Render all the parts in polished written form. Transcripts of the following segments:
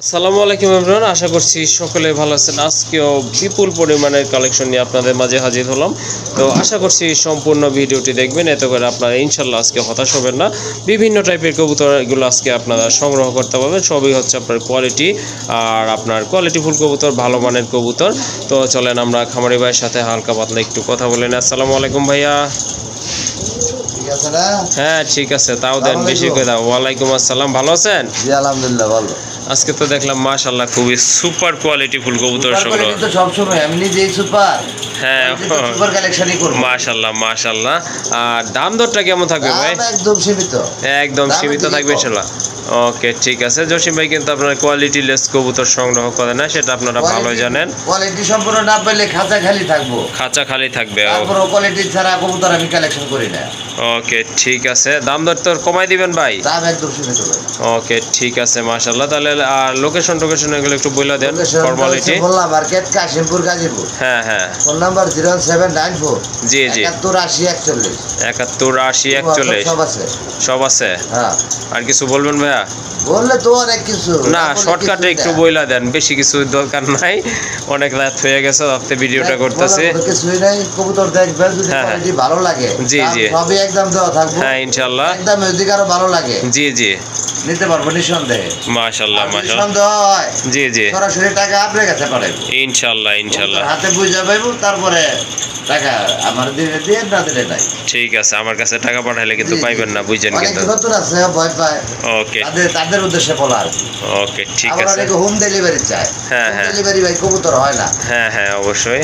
আসসালামু আলাইকুম এভরিওয়ান, আশা করছি সকলে ভালো আছেন। আজকেও বিপুল পরিমাণের কালেকশন নিয়ে আপনাদের মাঝে হাজির হলাম। তো আশা করছি সম্পূর্ণ ভিডিওটি দেখবেন, এতে করে আপনারা ইনশাল্লাহ আজকে হতাশ হবেন না। বিভিন্ন টাইপের কবুতর এগুলো আজকে আপনারা সংগ্রহ করতে পারবেন। সবই হচ্ছে আপনার কোয়ালিটি, আর আপনার কোয়ালিটিফুল কবুতর, ভালো মানের কবুতর। তো চলেন আমরা খামারি ভাইয়ের সাথে হালকা পাতলা একটু কথা বলে নিই। আসসালামু আলাইকুম ভাইয়া। হ্যাঁ ঠিক আছে, তাও দেন বেশি করে দাও। ওয়ালাইকুম আসসালাম, ভালো আছেন? জি আলহামদুলিল্লাহ ভালো। আজকে তো দেখলাম মাশাআল্লাহ খুবই সুপার কোয়ালিটি ফুল কবুতর সংগ্রহ। তো সব সময় এমনি যে সুপার, হ্যাঁ সুপার কালেকশনই করব। মাশাআল্লাহ মাশাআল্লাহ। আর দাম দরটা কেমন থাকবে ভাই? একদম সীমিত, একদম সীমিত থাকবে ইনশাআল্লাহ। ওকে ঠিক আছে। জসিম ভাই কিন্তু আপনার কোয়ালিটি লেস কবুতর সংগ্রহ করে না, সেটা আপনারা ভালোই জানেন। কোয়ালিটি সম্পূর্ণ না পেলে খাঁচা খালি থাকবো, খাঁচা খালি থাকবে। তারপর কোয়ালিটি ছাড়া কবুতর আমি কালেকশন করি না। ওকে ঠিক আছে, দাম দর তো কমাই দিবেন ভাই? দাম একদম সীমিত ভাই। ওকে ঠিক আছে মাশাআল্লাহ। তাহলে আর লোকেশন এগুলো একটু বলে দেন ফরমালিটি। মোল্লা মার্কেট, কাশিমপুর, গাজীপুর। হ্যাঁ হ্যাঁ। ফোন নাম্বার 07944 জি জি 718041 718041। সব আছে, সব আছে। হ্যাঁ। আর কিছু বলবেন ভাইয়া? বললে তো অনেক কিছু না, শর্টকাটে একটু বইলা দেন, বেশি কিছু দরকার নাই। অনেক রাত হয়ে গেছে, আপনি ভিডিওটা করতেছি। কিছুই নাই, কবুতর দেখবেন, যদি কোয়ালিটি ভালো লাগে জি জি সবই একদম দেওয়া থাকবে। হ্যাঁ ইনশাআল্লাহ। একদম যদি কারো ভালো লাগে জি জি নিতে পারবো নিঃসন্দেহে। মাশাআল্লাহ মাশাআল্লাহ। সন্দেহ হয় জি জি সরাসরি টাকা আপনার কাছে পাঠাবো ইনশাআল্লাহ ইনশাআল্লাহ। হাতে বুঝা পাইবো, তারপরে টাকা আমার দিলে দিয়ে না দিলে নাই। ঠিক আছে, আমার কাছে টাকা পাঠাইলে কিন্তু পাইবেন না, বুঝছেন কিন্তু। নতুন আছে ভয় পায়, ওকে তাদের উদ্দেশ্যে বলা আর কি। ওকে ঠিক আছে। আছে। হোম ডেলিভারি চাই। হ্যাঁ হ্যাঁ ডেলিভারি ভাই কবুতর হয় না। হ্যাঁ হ্যাঁ অবশ্যই।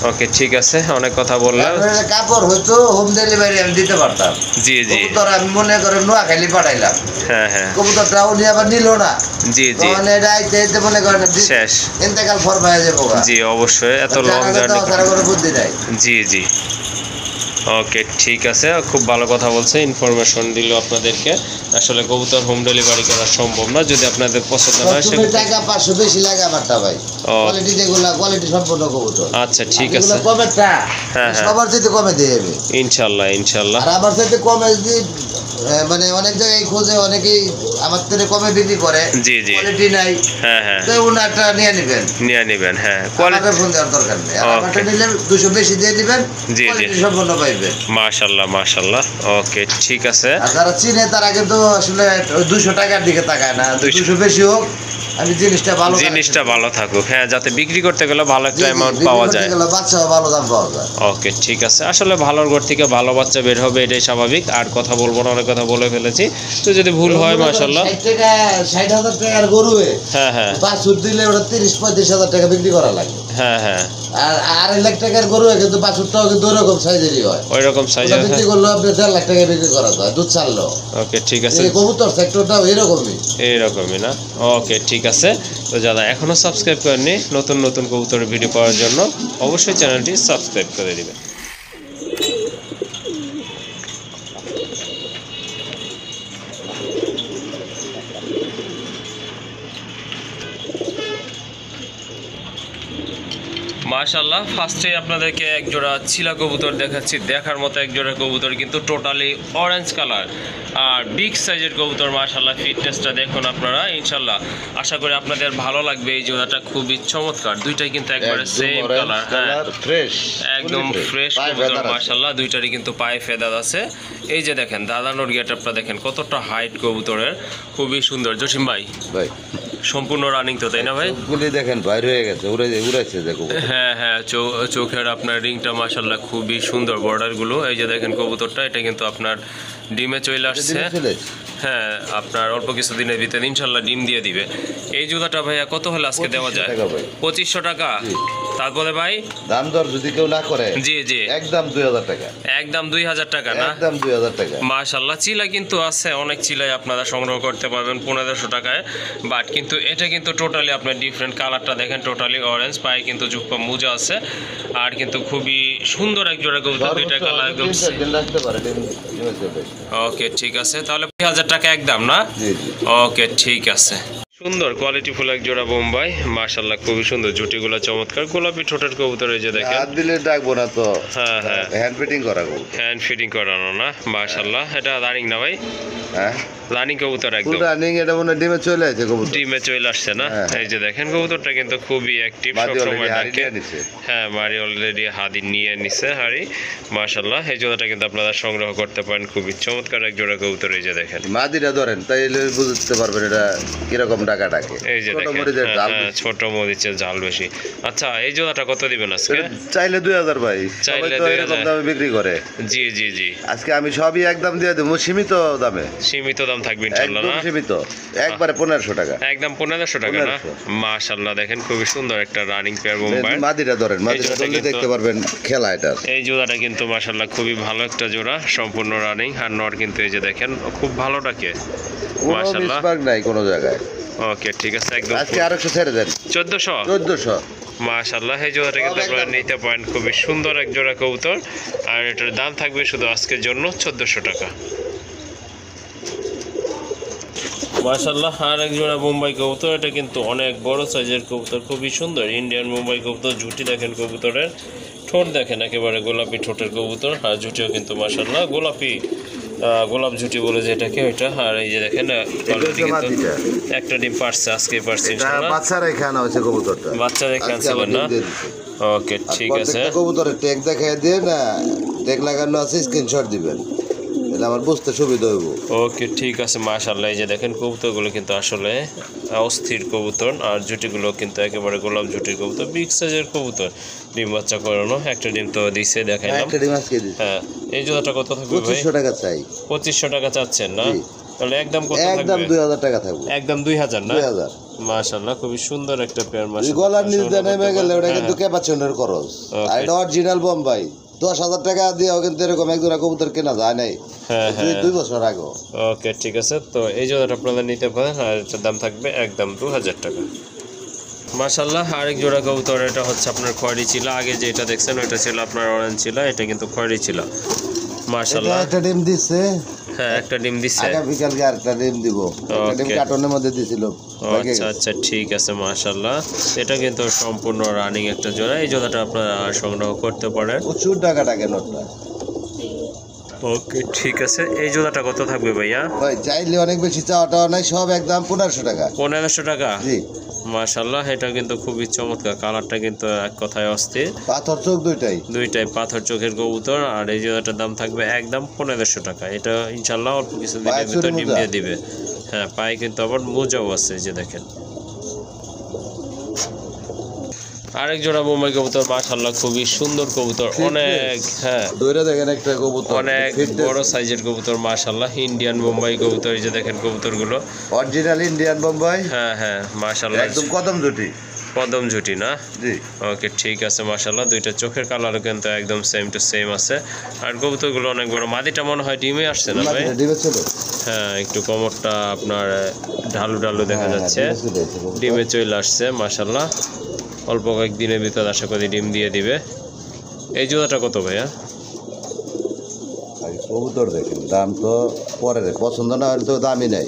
ওকে ঠিক আছে, অনেক কথা বললাম। কাপড় হয়তো হোম ডেলিভারি আমি দিতে পারতাম। জি জি কবুতর আমি মনে করে নোয়াখালী পাঠাইলাম। হ্যাঁ হ্যাঁ। কবুতরটা উনি আবার নিল না। জি জি এটা মনে করেন শেষ, ইন্তেকাল ফরমায়া যাবো। জি অবশ্যই, এত লং জার্নি। বুদ্ধি নাই। জি জি ওকে ঠিক আছে, খুব ভালো কথা বলছে, ইনফরমেশন দিল আপনাদেরকে। আসলে কবুতর হোম ডেলিভারি করা সম্ভব না, যদি আপনাদের পছন্দ না হয়। টাকা 500 বেশি লাগে আমারটা ভাই। কোয়ালিটি যেগুলা কোয়ালিটি সম্পূর্ণ কবুতর। আচ্ছা ঠিক আছে। কমেটা হ্যাঁ হ্যাঁ সবার চাইতে কমে দিয়ে দেবে ইনশাআল্লাহ ইনশাআল্লাহ। আর আমার চাইতে কমে যদি মানে অনেক জায়গায় খোঁজে, অনেকেই আমার থেকে কমে বিক্রি করে। জি জি কোয়ালিটি নাই। হ্যাঁ হ্যাঁ তো ওনারটা নিয়ে নেবেন। হ্যাঁ কোয়ালিটি ফোন দেওয়ার দরকার নেই। আর আমারটা নিলে 200 বেশি দিয়ে দিবেন। জি জি সম্পূর্ণ পাইবেন। মাশাআল্লাহ মাশাআল্লাহ। ওকে ঠিক আছে। আর যারা চিনে তারা কিন্তু আসলে 200 টাকার দিকে তাকায় না, 200 বেশি হোক, আমি জিনিসটা ভালো থাকুক। হ্যাঁ, যাতে বিক্রি করতে গেলে ভালো একটা অ্যামাউন্ট পাওয়া যায়, বাচ্চা ভালো দাম পাওয়া যায়। ওকে ঠিক আছে। আসলে ভালোর ঘর থেকে ভালো বাচ্চা বের হবে, এটাই স্বাভাবিক। আর কথা বলবো না, অনেক কথা বলে ফেলেছি। তো যদি ভুল হয় মাশাআল্লাহ 60,000 টাকার গরু, হ্যাঁ হ্যাঁ, বাছুর দিলে ওটা 30-35,000 টাকা বিক্রি করা লাগে। হ্যাঁ হ্যাঁ। আর 2.5 লাখ টাকার গরু কিন্তু বাছুরটাও কিন্তু ওইরকম সাইজেরই হয়। ওইরকম সাইজের বিক্রি করলেও আপনি 1.5 লাখ টাকা বিক্রি করা যায় দুধ ছাড়লো। ওকে ঠিক আছে। কবুতর সেক্টরটাও এরকমই না? ওকে ঠিক আছে। তো যারা এখনো সাবস্ক্রাইব করেননি, নতুন নতুন কবুতরের ভিডিও পাওয়ার জন্য অবশ্যই চ্যানেলটি সাবস্ক্রাইব করে দিবেন। মাশাআল্লাহ, ফার্স্টে আপনাদেরকে এক জোড়া চিলা কবুতর দেখাচ্ছি। দেখার মতো এক জোড়া কবুতর, কিন্তু টোটালি অরেঞ্জ কালার আর বিগ সাইজের কবুতর। মাশাআল্লাহ ফিটনেসটা দেখুন আপনারা, ইনশাআল্লাহ আশা করি আপনাদের ভালো লাগবে। এই জোড়াটা খুবই চমৎকার, দুইটাই কিন্তু একবারে সেম কালার। হ্যাঁ ফ্রেশ, একদম ফ্রেশ কবুতর মাশাআল্লাহ। দুইটারই কিন্তু পায়ে ফেদার আছে। এই যে দেখেন দাদানোর গেটআপটা দেখেন, কতটা হাইট কবুতরের, খুবই সুন্দর। জসিম ভাই সম্পূর্ণ রানিং তো, তাই না ভাই? দেখেন বাইর হয়ে গেছে, উড়াইছে দেখো। হ্যাঁ হ্যাঁ, চোখের আপনার রিংটা মাশাআল্লাহ খুবই সুন্দর, বর্ডারগুলো। এই যে দেখেন কবুতরটা, এটা কিন্তু আপনার ডিমে চলে আসছে। হ্যাঁ, আপনার অল্প কিছু দিনের ভিতরে ইনশাআল্লাহ ডিম দিয়ে দিবে। এই জোড়াটা ভাইয়া কত হলে আজকে দেওয়া যায়? 2500 টাকা। তারপরে ভাই দাম দর যদি কেউ না করে, জি জি একদম 2000 টাকা। একদম 2000 টাকা না? একদম 2000 টাকা। মাশাআল্লাহ চিলা কিন্তু আছে, অনেক চিলাই আপনারা সংগ্রহ করতে পারবেন 1500 টাকায়। বাট কিন্তু এটা কিন্তু টোটালি আপনার ডিফারেন্ট কালারটা দেখেন, টোটালি অরেঞ্জ, পায়ে কিন্তু জুপ্পা মোজা আছে। আর কিন্তু খুবই সুন্দর এক জোড়া কবুতর, দুইটা কালার একদম। ওকে ঠিক আছে, তাহলে 2000 টাকা একদম না? ওকে ঠিক আছে। সুন্দর কোয়ালিটি ফুল এক জোড়া বোম্বাই, মাশাআল্লাহ খুবই সুন্দর, জুটিগুলো চমৎকার, গোলাপি ঠোঁটের কবুতর এই যে দেখেন। হাত দিলে ডাকবো না তো, হ্যাঁ হ্যাঁ, হ্যান্ড ফিটিং করাবো। হ্যান্ড ফিটিং করানো না, মাশাআল্লাহ। এটা রানিং না ভাই? হ্যাঁ রানিং কবুতর একদম। পুরো রানিং, এটা মনে হয় ডিমে চলে আছে কবুতর। ডিমে চলে আসছে না? হ্যাঁ। এই যে দেখেন কবুতরটা কিন্তু খুবই অ্যাক্টিভ, সব মাদি সময় already হাড়ি ডাকে। নিয়ে নিছে। হ্যাঁ, মারি অলরেডি হাদি নিয়ে নিছে হাড়ি, মাশাআল্লাহ। এই জোড়াটা কিন্তু আপনারা সংগ্রহ করতে পারেন, খুবই চমৎকার এক জোড়া কবুতর এই যে দেখেন। মাদিটা ধরেন তাইলে বুঝতে পারবেন এটা কিরকম ডাকা ডাকে। এই যে ছোট দেখেন, মরিচের ঝাল হ্যাঁ, বেশি। ছোট মরিচের ঝাল বেশি। আচ্ছা, এই জোড়াটা কত দিবেন আজকে? এটা চাইলে 2000 ভাই, চাইলে সবাই তো 2000 এরকম দামে বিক্রি করে। জি জি জি, আজকে আমি সবই একদম দিয়ে দেবো, সীমিত দামে, সীমিত দাম থাকবে ইনশাআল্লাহ একদম না? সীমিত, একবারে 1500 টাকা। একদম 1500 টাকা না? 1500 মাশাআল্লাহ, দেখেন খুবই সুন্দর একটা রানিং পেয়ার বোম্বাই। মাদিটা ধরেন, মাদিটা জোড়াটা ধরলে কিন্তু- দেখতে পারবেন খেলা এটা। এই জোড়াটা কিন্তু মাশাআল্লাহ খুবই ভালো একটা জোড়া, সম্পূর্ণ রানিং। আর নর কিন্তু এই যে দেখেন খুব ভালো ডাকে, কোনো মাশাআল্লাহ। মিসমার্ক নাই কোনো জায়গায়। ওকে, ঠিক আছে, একদম আজকে 800 ছেড়ে দেন, 1400। 1400। মাশাআল্লাহ, এই জোড়াটা কিন্তু আপনারা নিতে পারেন, খুবই সুন্দর এক জোড়া কবুতর। আর এটার দাম থাকবে শুধু আজকের জন্য 1400 টাকা। মাশাআল্লাহ, আর এক জোড়া মুম্বাই কবুতর, এটা কিন্তু অনেক বড় সাইজের কবুতর, খুবই সুন্দর ইন্ডিয়ান মুম্বাই কবুতর। ঝুটি দেখেন কবুতরের, ঠোঁট দেখেন একেবারে গোলাপি ঠোঁটের কবুতর, আর ঝুটিও কিন্তু মাশাআল্লাহ গোলাপি, গোলাপ ঝুটি বলে যে এটাকে, ওইটা। আর এই যে দেখেন already কিন্তু মাদিটা। একটা ডিম পারছে, আজকে পারছে এটা ইনশাআল্লাহ। বাচ্চারাই খাওয়ানো হয়েছে কবুতরটা। বাচ্চাদের আজকে ক্যান্সেল আবার না? ডিম দিয়ে দিছে। ওকে, আর ঠিক আছে। প্রত্যেকটা কবুতরের ট্যাগ দেখাই দিয়ে না, ট্যাগ লাগানো আছে, স্ক্রিনশট দিবেন, এটা আমার বুঝতে সুবিধা হইব। ওকে, ঠিক আছে, মাশাআল্লাহ। এই যে দেখেন কবুতরগুলো কিন্তু আসলে অস্থির কবুতর, আর জুটিগুলো কিন্তু একেবারে গোলাপ ঝুটির কবুতর, বিগ সাইজের কবুতর, ডিম বাচ্চা করানো। একটা ডিম তো দিছে, দেখাইলাম। একটা ডিম আজকে দিছে। হ্যাঁ, এই জোড়াটা কত থাকবে ভাই? 2500 টাকা চাই। 2500 টাকা চাচ্ছেন না? জি। তাহলে একদম কত একদম থাকবে? 2000 টাকা থাকবে। একদম 2000 না? 2000। মাশাআল্লাহ, খুবই সুন্দর একটা পেয়ার। এই মাশাআল্লাহ, গলার নিচে নেমে গেলে ওটা কিন্তু হ্যাঁ। ক্যাপাচনের খরচ। Okay. আর এটা অরিজিনাল বোম্বাই, 10,000 টাকা দিয়েও কিন্তু এরকম এক জোড়া কবুতর কেনা যায় নাই হ্যাঁ, হ্যাঁ। 2 বছর আগে। ওকে, ঠিক আছে। তো এই জোড়াটা আপনারা নিতে পারেন, আর এটার দাম থাকবে একদম 2000 টাকা। মাশাআল্লাহ, আরেক জোড়া কবুতর, এটা হচ্ছে আপনার খয়েরি ছিল। আগে যেটা দেখছেন ওইটা ছিল আপনার অরেঞ্জ ছিল, এটা কিন্তু খয়েরি ছিল। এটা মাশাআল্লাহ, একটা ডিম দিছে, হ্যাঁ, একটা ডিম দিচ্ছে। আগামী কালকে আরেকটা ডিম দিব। একটা ডিম Okay. কার্টনের মধ্যে দিছিল। ও আচ্ছা আচ্ছা, ঠিক আছে, মাশাআল্লাহ। এটা কিন্তু সম্পূর্ণ রানিং একটা জোড়া। এই জোড়াটা আপনারা সংগ্রহ করতে পারেন। প্রচুর টাকা টাকা নোটটা। ওকে, ঠিক আছে। এই জোড়াটা কত থাকবে ভাইয়া? ভাই চাইলে অনেক বেশি চাওয়াটা নাই, সব একদম 1500 টাকা। 1500 টাকা? জি। মাশাআল্লাহ, এটা কিন্তু খুবই চমৎকার, কালারটা কিন্তু এক কথায় অস্থির। পাথর চোখ দুইটাই। দুইটাই পাথর চোখের কবুতর। আর এই জোড়াটার দাম থাকবে একদম 1500 টাকা। এটা ইনশাল্লাহ অল্প কিছু দিনের পায়ে ভিতর চুরি ডিম মোজা। দিয়ে দিবে। হ্যাঁ, পায়ে কিন্তু আবার মোজাও আছে, এই যে দেখেন। আরেক জোড়া বোম্বাই কবুতর, মাশাআল্লাহ খুবই সুন্দর কবুতর, অনেক, হ্যাঁ, দইরা দেখেন একটা কবুতর অনেক Fitness। বড় সাইজের কবুতর, মাশাআল্লাহ ইন্ডিয়ান বোম্বাই কবুতর। এই যে দেখেন কবুতরগুলো, অরিজিনাল ইন্ডিয়ান বোম্বাই, হ্যাঁ হ্যাঁ, মাশাআল্লাহ একদম কদম জুটি। কদম ঝুটি না? জি। ওকে, ঠিক আছে, মাশাআল্লাহ। দুইটা চোখের কালারও কিন্তু একদম সেম টু সেম আছে। আর কবুতরগুলো অনেক বড়। মাদিটা মনে হয় ডিমে আসছে না ভাই? ডিমে ছিল। হ্যাঁ, একটু কোমরটা আপনার ঢালু ঢালু দেখা হ্যাঁ, যাচ্ছে। ডিমে চলে এসেছে কবুতর। ডিমে চলে আসছে, মাশাআল্লাহ। অল্প কয়েকদিনের ভিতর আশা করি ডিম দিয়ে দিবে। এই জোড়াটা কত ভাইয়া? আগে কবুতর দেখেন, দাম তো পরে পছন্দ না হলে তো দামই নাই।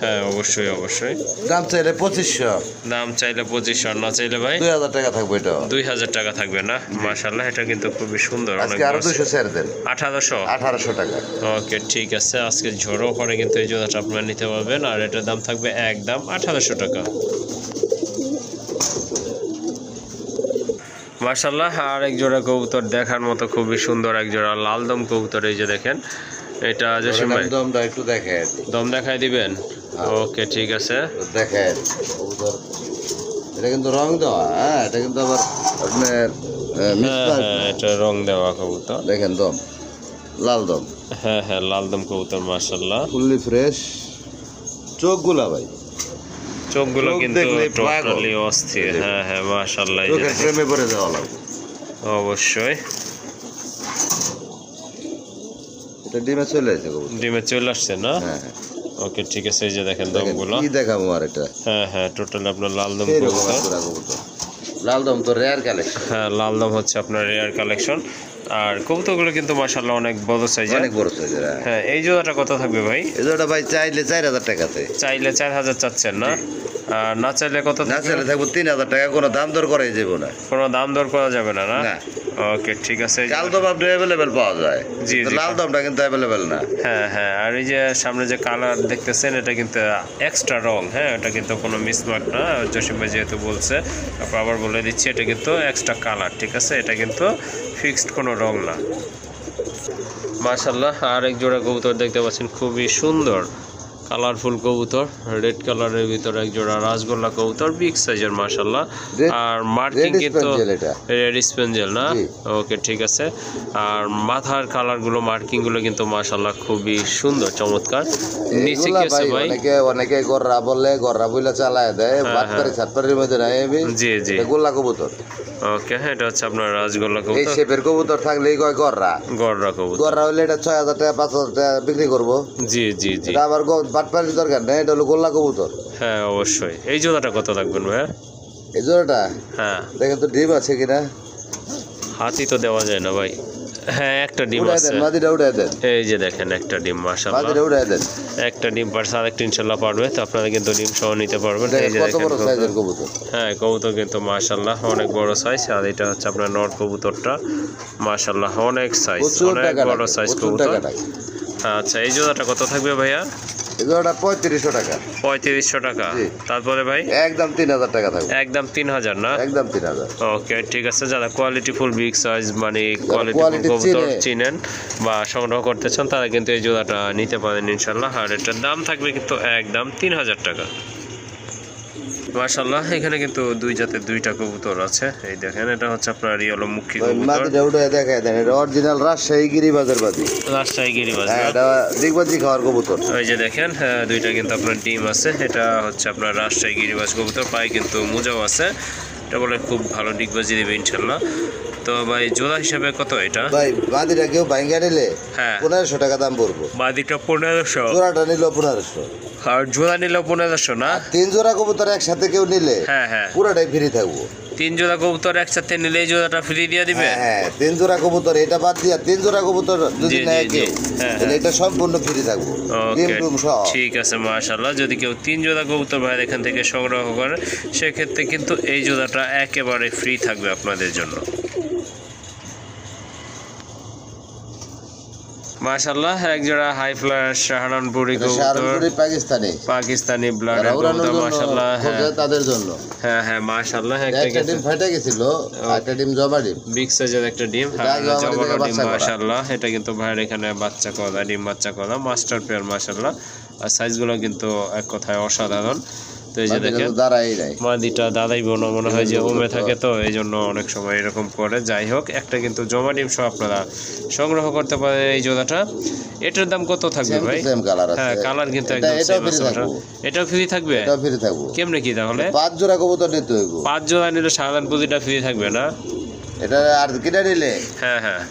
হ্যাঁ, অবশ্যই অবশ্যই। দাম চাইলে 2500, দাম চাইলে 2500, আর না চাইলে ভাই 2000 টাকা থাকবে এটা। 2000 টাকা থাকবে না? মাশাআল্লাহ, এটা কিন্তু খুবই সুন্দর, অনেক আজকে আরো বড়। 200 ছেড়ে দেন, 1800? 1800 টাকা। ওকে, ঠিক আছে। আজকে ঝড়ো পরে কিন্তু এই জোড়াটা আপনারা নিতে পারবেন, আর এটার দাম থাকবে একদম 1800 টাকা। মাশাআল্লাহ, আর এক জোড়া কবুতর দেখার মতো, খুবই সুন্দর এক জোড়া লালদম কবুতর। এই যে দেখেন, এটা জসিম ভাই দামটা একটু দেখেন, দম দেখাই দিবেন? ওকে, ঠিক আছে। দেখেন কবুতর, এটা কিন্তু রং দেওয়া, হ্যাঁ, এটা কিন্তু আবার আপনার হ্যাঁ মিসমার্ক হ্যাঁ, না। এটা রং দেওয়া কবুতর। দেখেন দম, লাল দম, হ্যাঁ হ্যাঁ, লালদম কবুতর, মাশাআল্লাহ। Fully fresh. চোখগুলা ভাই, চোখগুলো চোখ কিন্তু দেখলেই পাগল। টোটালি অস্থির। হ্যাঁ হ্যাঁ, মাশাআল্লাহ। এই যে চোখের দেখেন, প্রেমে পড়ে যাওয়া লাগবে। অবশ্যই এটা ডিমে চলে এসেছে কবুতর। ডিমে চলে আসছে না? হ্যাঁ হ্যাঁ, ওকে, ঠিক আছে। এই যে দেখেন দেখেন দমগুলো, কি দেখাবো আর এটা। হ্যাঁ হ্যাঁ, টোটালি আপনার লালদম এইরকম কবুতর। একটা কবুতর। লাল দম তো রেয়ার কালেকশন, হ্যাঁ, লালদম হচ্ছে আপনার রেয়ার কালেকশন। আর কবুতরগুলো কিন্তু মাশাআল্লাহ অনেক বড় সাইজের। অনেক বড় সাইজের। হ্যাঁ, এই জোড়াটা কত থাকবে ভাই? এটা ভাই চাইলে 4000 টাকাতে। চাইলে 4000 চাচ্ছেন না? আর না চাইলে কত না চাইলে থাকবো 3000 টাকা, কোনো দাম দর করাই যাবো না। কোনো দাম দর করা যাবে না? না। ওকে, ঠিক আছে। কাল দম আপনি অ্যাভেলেবেল পাওয়া যায়, জি, জি। লাল দমটা কিন্তু অ্যাভেলেবেল না। হ্যাঁ হ্যাঁ, আর এই যে সামনে যে কালার দেখতেছেন এটা কিন্তু এক্সট্রা রং, হ্যাঁ, এটা কিন্তু কোনো মিসমার্ক না। জসিম ভাই যেহেতু বলছে, তারপর আবার বলে দিচ্ছি, এটা কিন্তু এক্সট্রা কালার, ঠিক আছে, এটা কিন্তু ফিক্সড কোনো রং না। মাশাআল্লাহ, আর এক জোড়া কবুতর দেখতে পাচ্ছেন, খুবই সুন্দর কালারফুল কবুতর, রেড কালারের ভিতরে এক জোড়া রাজগোল্লা কবুতর, বিগ সাইজের মাশাআল্লাহ। আর মার্কিং কিন্তু রেড স্পেঞ্জেল না? ওকে, ঠিক আছে। আর মাথার কালারগুলো, মার্কিংগুলো কিন্তু মাশাআল্লাহ খুবই সুন্দর, চমৎকার। নিচে কি আছে ভাই? অনেকে গররা বলে, গররা বইলা চালায় দেয়, বাটপারি ছাটপারির মধ্যে নাই। জি জি, গোল্লা কবুতর। ওকে, হ্যাঁ, এটা হচ্ছে আপনার রাজগোল্লা এই কবুতর। শেপের কবুতর থাকলেই কয় গররা। গররা কবুতর, গররা হলে এটা 6000 টাকা 5000 টাকা বিক্রি করবো। জি জি জি। এটা আবার বাটপারির দরকার নেই, এটা হলো গোল্লা কবুতর। হ্যাঁ, অবশ্যই। এই জোড়াটা কত থাকবেন ভাই? এই জোড়াটা হ্যাঁ, দেখেন তো ডিম আছে কিনা। হাতি তো দেওয়া যায় না ভাই। হ্যাঁ, একটা ডিম উড়াই আছে। দেন, মাদিটা উড়াই দেন, এই যে দেখেন, একটা ডিম, মাশাআল্লাহ। মাদিটা উড়াই দেন। একটা ডিম পারছে, আরেকটা ইনশাআল্লাহ পারবে, তো আপনারা কিন্তু ডিম সহ নিতে পারবেন। এই দেখেন যে কত দেখেন বড় সাইজের কবুতর। হ্যাঁ, কবুতর কিন্তু মাশাআল্লাহ অনেক বড় সাইজ। আর এটা হচ্ছে আপনার নর কবুতরটা, মাশাআল্লাহ অনেক সাইজ, প্রচুর অনেক টাকা বড় লাগে, সাইজ প্রচুর কবুতর। টাকা লাগে। আচ্ছা, এই জোড়াটা কত থাকবে ভাইয়া? এই জোড়াটা 3500 টাকা। 3500 টাকা। জি। তারপরে ভাই? একদম 3000 টাকা থাকবে। একদম 3000 না? একদম 3000। ওকে, ঠিক আছে। যারা কোয়ালিটি ফুল বিগ সাইজ, মানে কোয়ালিটি quality কবুতর চিনে। চিনেন বা সংগ্রহ করতে চান, তারা কিন্তু এই জোড়াটা নিতে পারেন ইনশাআল্লাহ। আর এটার দাম থাকবে কিন্তু একদম 3000 টাকা। মাশাআল্লাহ, এখানে কিন্তু দুই জাতের দুইটা কবুতর আছে। এই দেখেন, এটা হচ্ছে আপনার ইয়েলো মুখী কবুতর, মাদিটা উড়াই দেখায় দেন, এটা অরিজিনাল রাজশাহী গিরিবাজের বাদি। রাজশাহী গিরিবাজ। হ্যাঁ, এটা দিগবাজি খাওয়ার কবুতর। ওই যে দেখেন, হ্যাঁ, দুইটা কিন্তু আপনার ডিম আছে। এটা হচ্ছে আপনার রাজশাহী গিরিবাজ কবুতর, পায়ে কিন্তু মোজাও আছে। এটা বলে খুব ভালো ডিগবাজি দেবে ইনশাআল্লাহ। তো ভাই, জোড়া হিসাবে কত এটা? ভাই মাদিটা কেউ ভাঙ্গা নিলে হ্যাঁ, 1500 টাকা দাম পড়বো। বাদিটা 1500, জোড়াটা নিল 1500। আর জোড়া নিলেও 1500 না? 3 জোড়া কবুতর একসাথে কেউ নিলে হ্যাঁ হ্যাঁ, পুরোটাই ফ্রি থাকবো। 3 জোড়া কবুতর একসাথে নিলে এই জোড়াটা ফ্রি দিয়ে দিবে? হ্যাঁ, 3 জোড়া কবুতর, এটা বাদ দিয়া 3 জোড়া কবুতর যদি জি, নেয় জি, কেউ, হ্যাঁ, তাহলে এটা সম্পূর্ণ ফ্রি থাকবো, ডিম ওকে, টুম সহ। ঠিক আছে, মাশাআল্লাহ। যদি কেউ 3 জোড়া কবুতর ভাই এখান থেকে সংগ্রহ করে, সেক্ষেত্রে কিন্তু এই জোড়াটা একেবারে ফ্রি থাকবে আপনাদের জন্য। মাশাআল্লাহ, এক জোড়া হাই ফ্লায়ার শাহরানপুরি কবুতর, শাহরানপুরি পাকিস্তানি ব্লাডের উড়ানোর কবুতর, জন্য মাশাআল্লাহ। হ্যাঁ খোঁজে তাদের জন্য। হ্যাঁ হ্যাঁ, মাশাআল্লাহ। একটা ডিম ফাইটা গেছিল, একটা ডিম জমা ডিম, বিগ সাইজের একটা ডিম, এটা জমা জমানো থেকে ডিম, বাচ্চা করা। মাশাআল্লাহ। এটা কিন্তু ভাইয়ের এখানে বাচ্চা করা, ডিম বাচ্চা করা, মাস্টার পেয়ার, মাশাআল্লাহ। আর সাইজগুলো কিন্তু এক কথায় অসাধারণ। তো এই যে দেখেন, দাঁড়াই নাই, মাদিটা দাদাই বোনা মনে হয় যে ওমে থাকে, তো এই জন্য অনেক সময় এরকম করে। যাই হোক, একটা কিন্তু জমা ডিম সহ আপনারা সংগ্রহ করতে পারেন এই জোড়াটা। এটার দাম কত থাকবে ভাই? সেম কালার আছে। হ্যাঁ, কালার কিন্তু একদম সেম আছে। এটাও ফ্রি থাকবে? এটাও ফ্রি থাকবো। কেমনে কি তাহলে? 5 জোড়া কবুতর নিতে হইব। 5 জোড়া নিলে সাধারণ পুঁজিটা ফ্রি থাকবে না? এটা আর কিনে নিলে হ্যাঁ হ্যাঁ,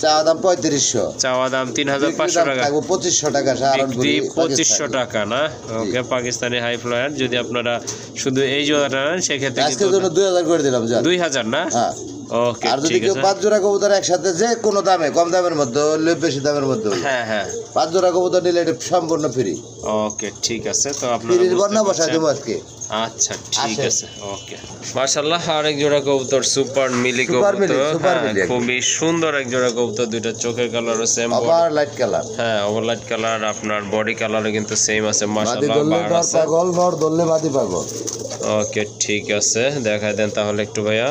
চাওয়া দাম 3500, চাওয়া দাম 3500 টাকা, থাকবো 2500 টাকা। বিক্রি 2500 টাকা না? ওকে, পাকিস্তানি হাই ফ্লায়ার। যদি আপনারা শুধু এই জোড়াটা নেন, সেক্ষেত্রে আজকের জন্য 2000 করে দিলাম। 2000 না? হ্যাঁ, ওকে, আর যদি ঠিক কেউ আছে। 5 জোড়া কবুতর একসাথে, যে কোনো দামে, কম দামের মধ্যে হলে, বেশি দামের মধ্যে হলে, হ্যাঁ হ্যাঁ, 5 জোড়া কবুতর নিলে এটা সম্পূর্ণ ফ্রি। ওকে, ঠিক আছে। তো আপনারা ফ্রির বুঝতে বন্যা বসাই পারছেন। দেবো আজকে। আচ্ছা, ঠিক আসেন। আছে, ওকে। মাশাআল্লাহ, আরেক জোড়া কবুতর, সুপার মিলি সুপার মিলি, কবুতর। সুপার হ্যাঁ, মিলি একদম। খুবই সুন্দর এক জোড়া কবুতর, দুইটা চোখের কালারও সেম, আবার লাইট কালার। হ্যাঁ, ওভারলাইট কালার, আপনার বডি কালারও কিন্তু সেম আছে, মাদি মাশাআল্লাহ। ধরলে বার নর আছে। পাগল, নর ধরলে মাদি পাগল। ওকে, ঠিক আছে, দেখাই দেন তাহলে একটু ভাইয়া।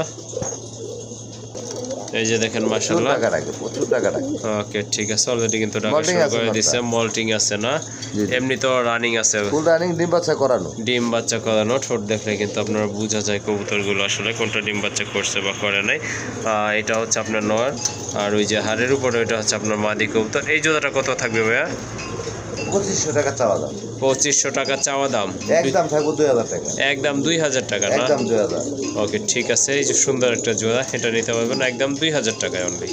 এই যে দেখেন, প্রচুর মাশাআল্লাহ। টাকা রাখে, প্রচুর টাকা রাখে। ওকে, ঠিক আছে, অলরেডি কিন্তু টাকা Molting শুরু আছে করে মাত্রা। দিছে, মল্টিং আছে না? জি, জি। এমনি তো রানিং আছে, ফুল রানিং, ডিম বাচ্চা করানো। ডিম বাচ্চা করানো। ঠোঁট দেখলে কিন্তু আপনারা বোঝা যায় কবুতরগুলো আসলে কোনটা ডিম বাচ্চা করছে বা করে নাই। এটা হচ্ছে আপনার নর, আর ওই যে হাড়ের উপরে ওইটা হচ্ছে আপনার মাদি কবুতর। এই জোড়াটা কত থাকবে ভাইয়া? 2500 টাকা চাওয়া দাম। 2500 টাকা চাওয়া দাম, একদম থাকবো 2000 টাকা। একদম 2000 টাকা না? একদম 2000। ওকে, ঠিক আছে। এই যে সুন্দর একটা জোড়া, এটা নিতে পারবেন একদম 2000 টাকায় অনলি।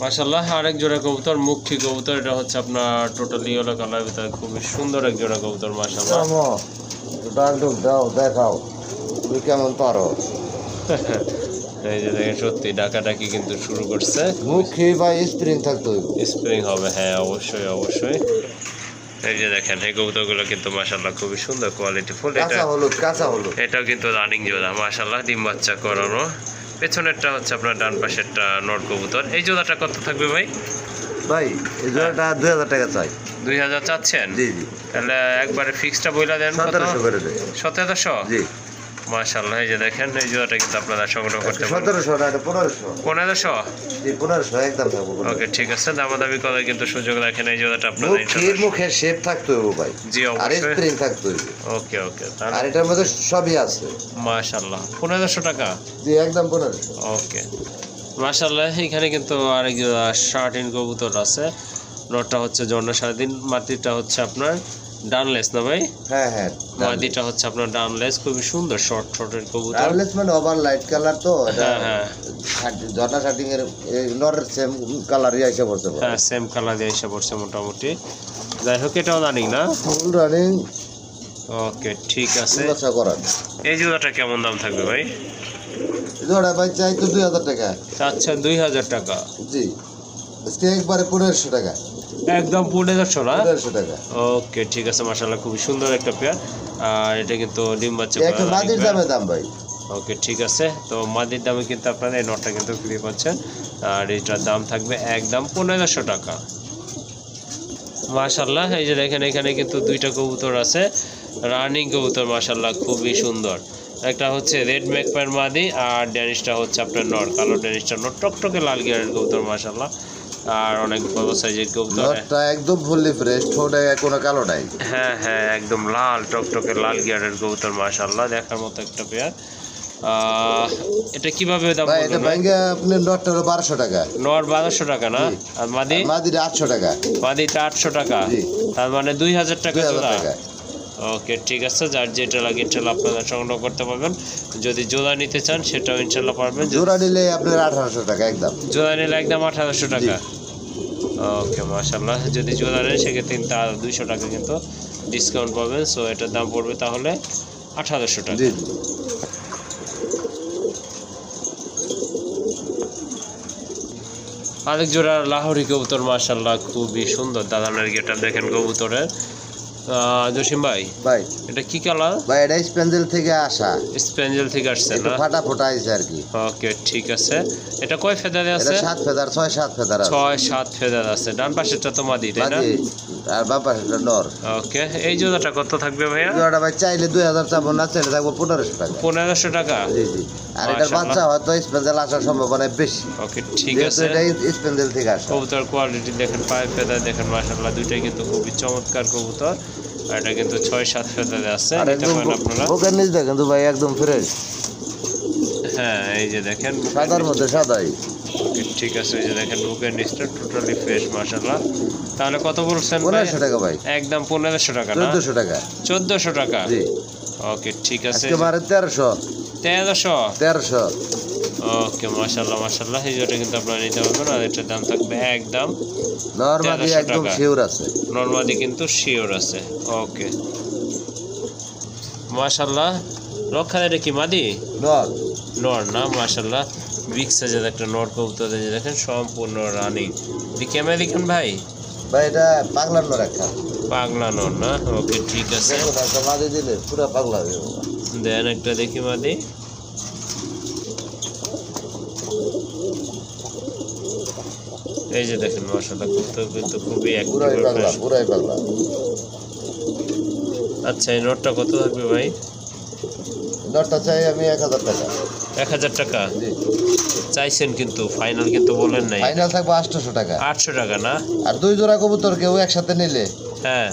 মাশাআল্লাহ, আরেক জোড়া কবুতর, মুখী কবুতর। এটা হচ্ছে আপনার টোটালি ইয়েলো কালার ভিতরে, খুবই সুন্দর এক জোড়া কবুতর, মাশাআল্লাহ। দাও, দেখাও তুমি কেমন পারো। এই যে দেখেন, সত্যি ডাকাডাকি কিন্তু শুরু করছে। মুখে ভাই স্প্রিং থাকতো, স্প্রিং হবে, হ্যাঁ, অবশ্যই অবশ্যই। এই যে দেখেন এই কবুতরগুলো কিন্তু মাশাআল্লাহ খুবই সুন্দর কোয়ালিটি ফুল। কাঁচা হলুদ এটাও কিন্তু রানিং জোড়া মাশাআল্লাহ, ডিম বাচ্চা করানো। পেছনেরটা হচ্ছে আপনার ডান পাশেরটা নর কবুতর। এই জোড়াটা কত থাকবে ভাই? ভাই এই জোড়াটা 2000 টাকা চাই। 2000 চাচ্ছেন? জি জি। তাহলে একবারে ফিক্সটা বইলা দেন। 1700 করে দেন। 1700? জি। মাশাআল্লাহ এই যে দেখেন এই জোড়াটা কিন্তু আপনারা সংগ্রহ করতে পারেন। 1700 না, এটা 1500। 1500? জি 1500 একদম থাকবো। ওকে ঠিক আছে, দামাদামি করার কিন্তু সুযোগ রাখেন। এই জোড়াটা আপনারা মুখের শেপ থাকতে হবে ভাই। জি আর অবশ্যই। স্প্রিং থাকতে হবে। ওকে ওকে। আর এটার মধ্যে সবই আছে। মাশাআল্লাহ 1500 টাকা? জি একদম 1500। ওকে মাশাআল্লাহ। এখানে কিন্তু আরেক জোড়া শার্টিন কবুতর আছে। নটটা হচ্ছে জন্না শার্টিন, মাটিটা হচ্ছে আপনার ডানলেস না ভাই? হ্যাঁ হ্যাঁ। মাদিটা হচ্ছে আপনার ডানলেস, খুবই সুন্দর শর্ট শর্টের কবুতর। ডানলেস মানে ওভার লাইট কালার তো এটা। হ্যাঁ হ্যাঁ। জর্না শার্টিং এর নরের সেম কালারই এসে পড়ছে। হ্যাঁ সেম কালার দিয়ে এসে পড়ছে মোটামুটি। যাই হোক এটাও রানিং না? Full running. ওকে ঠিক আছে। আচ্ছা করান। এই জোড়াটা কেমন দাম থাকবে ভাই? জোড়া ভাই চাই তো 2000 টাকা। আচ্ছা 2000 টাকা? জি আজকে একবারে 1500 টাকা। একদম 1500 না? 1500 টাকা। ওকে ঠিক আছে মাশাআল্লাহ, খুবই সুন্দর একটা পেয়ার। আর এটা কিন্তু ডিম বাচ্চা একটা মাদির দামে দাম ভাই। ওকে ঠিক আছে, তো মাদির দামে কিন্তু আপনারা এই নটটা কিন্তু ফ্রি পাচ্ছেন। আর এটার দাম থাকবে একদম 1500 টাকা। মাশাআল্লাহ এই যে দেখেন এখানে কিন্তু দুইটা কবুতর আছে, রানিং কবুতর মাশাআল্লাহ খুবই সুন্দর। একটা হচ্ছে রেড ম্যাকপার মাদি আর ড্যানিশটা হচ্ছে আপনার নর, কালো ড্যানিশটা নর, টকটকে লাল গিয়ারের কবুতর মাশাআল্লাহ। আর অনেক বড় সাইজের কবুতর। নটটা একদম ফুললি ফ্রেশ, ঠোঁটে কোনো কালো নাই। হ্যাঁ হ্যাঁ একদম লাল টকটকে লাল গিয়ারের কবুতর মাশাআল্লাহ, দেখার মতো একটা পেয়ার। এটা কিভাবে দাম ভাই? এটা ভাঙ্গা আপনার নটটার 1200 টাকা। নর 1200 টাকা না? আর মাদি? মাদির 800 টাকা। মাদিটা 800 টাকা? তার মানে 2000 টাকা জোড়া। ওকে ঠিক আছে, যার যেটা লাগে ইনশাল্লাহ আপনারা সংগ্রহ করতে পারবেন। যদি জোড়া নিতে চান সেটাও ইনশাল্লাহ পারবেন। জোড়া নিলে আপনার 1800 টাকা একদম। জোড়া নিলে একদম 1800 টাকা। ওকে মাশাআল্লাহ, যদি জোড়া নেন সেক্ষেত্রে তার 200 টাকা কিন্তু ডিসকাউন্ট পাবেন। সো এটার দাম পড়বে তাহলে 1800 টাকা। জি আরেক জোড়া লাহোরি কবুতর মাশাআল্লাহ খুবই সুন্দর। দাদানের গেটআপ দেখেন কবুতরের। জসিম ভাই ভাই এটা কি কালার? ভাই এটা স্পেঞ্জেল থেকে আসা। স্পেঞ্জেল থেকে আসছে না? ফাটা ফোটা আছে আর কি। ওকে ঠিক আছে। এটা কয় ফেদারে আছে? এটা 7 ফেদার, 6-7 ফেদার আছে। 6-7 ফেদার আছে। ডান পাশেরটা তো মাদি তাই না? আর বাম পাশেরটা নর। ওকে এই জোড়াটা কত থাকবে ভাইয়া? জোড়াটা ভাই চাইলে 2000 চাবো, না চাইলে থাকবো 1500 টাকা। 1500 টাকা? জি জি। আর এটার বাচ্চা হয়তো স্পেঞ্জেল আসার সম্ভাবনা বেশি। ওকে ঠিক আছে। এটা স্পেঞ্জেল থেকে আসে। কবুতর কোয়ালিটি দেখেন, পায়ে ফেদার দেখেন মাশাআল্লাহ, দুইটাই কিন্তু খুবই চমৎকার কবুতর। আর এটা কিন্তু 6-7 ফেদারে আছে। নিতে পারেন আপনারা। বুকের নিচ দেখেন তো ভাই একদম ফ্রেশ। হ্যাঁ এই যে দেখেন সাদার মধ্যে সাদাই। ওকে ঠিক আছে, এই যে দেখেন বুকের নিচটা টোটালি ফ্রেশ মাশাআল্লাহ। তাহলে কত বলছেন ভাই? 1500 টাকা ভাই। একদম 1500 টাকা না? 1400 টাকা। 1400 টাকা? জি। ওকে ঠিক আছে। আজকে মারে 1300। 1300? ওকে মাশাআল্লাহ মাশাআল্লাহ, এই জোড়াটা কিন্তু আপনারা নিতে পারবেন। আর এটার দাম থাকবে একদম নরমালি একদম শিওর আছে। নরমালি কিন্তু শিওর আছে। ওকে মাশাআল্লাহ। রক্ষা এটা কি মাদি? নর। নর না? মাশাআল্লাহ বিগ সাইজের একটা নর কবুতর দেখেন, সম্পূর্ণ রানিং। দেখি আমেরিকান ভাই? ভাই এটা পাগলার নর একটা। পাগলা নর না? ওকে ঠিক আছে। দেখুন একটা মাদি দিলে পুরো পাগলা হয়ে যাবে। দেন একটা দেখি মাদি। এই যে দেখেন মাশাআল্লাহ কবুতর কিন্তু খুবই পুরাই পাগলা, পুরাই পাগলা। আচ্ছা এই নটটা কত থাকবে ভাই? নটটা চাই আমি 1000 টাকা। 1000 টাকা জি। চাইছেন কিন্তু ফাইনাল কিন্তু বলেন নাই। ফাইনাল থাকবে 800 টাকা। 800 টাকা না? আর 2 জোড়া কবুতর কেউ একসাথে নিলে হ্যাঁ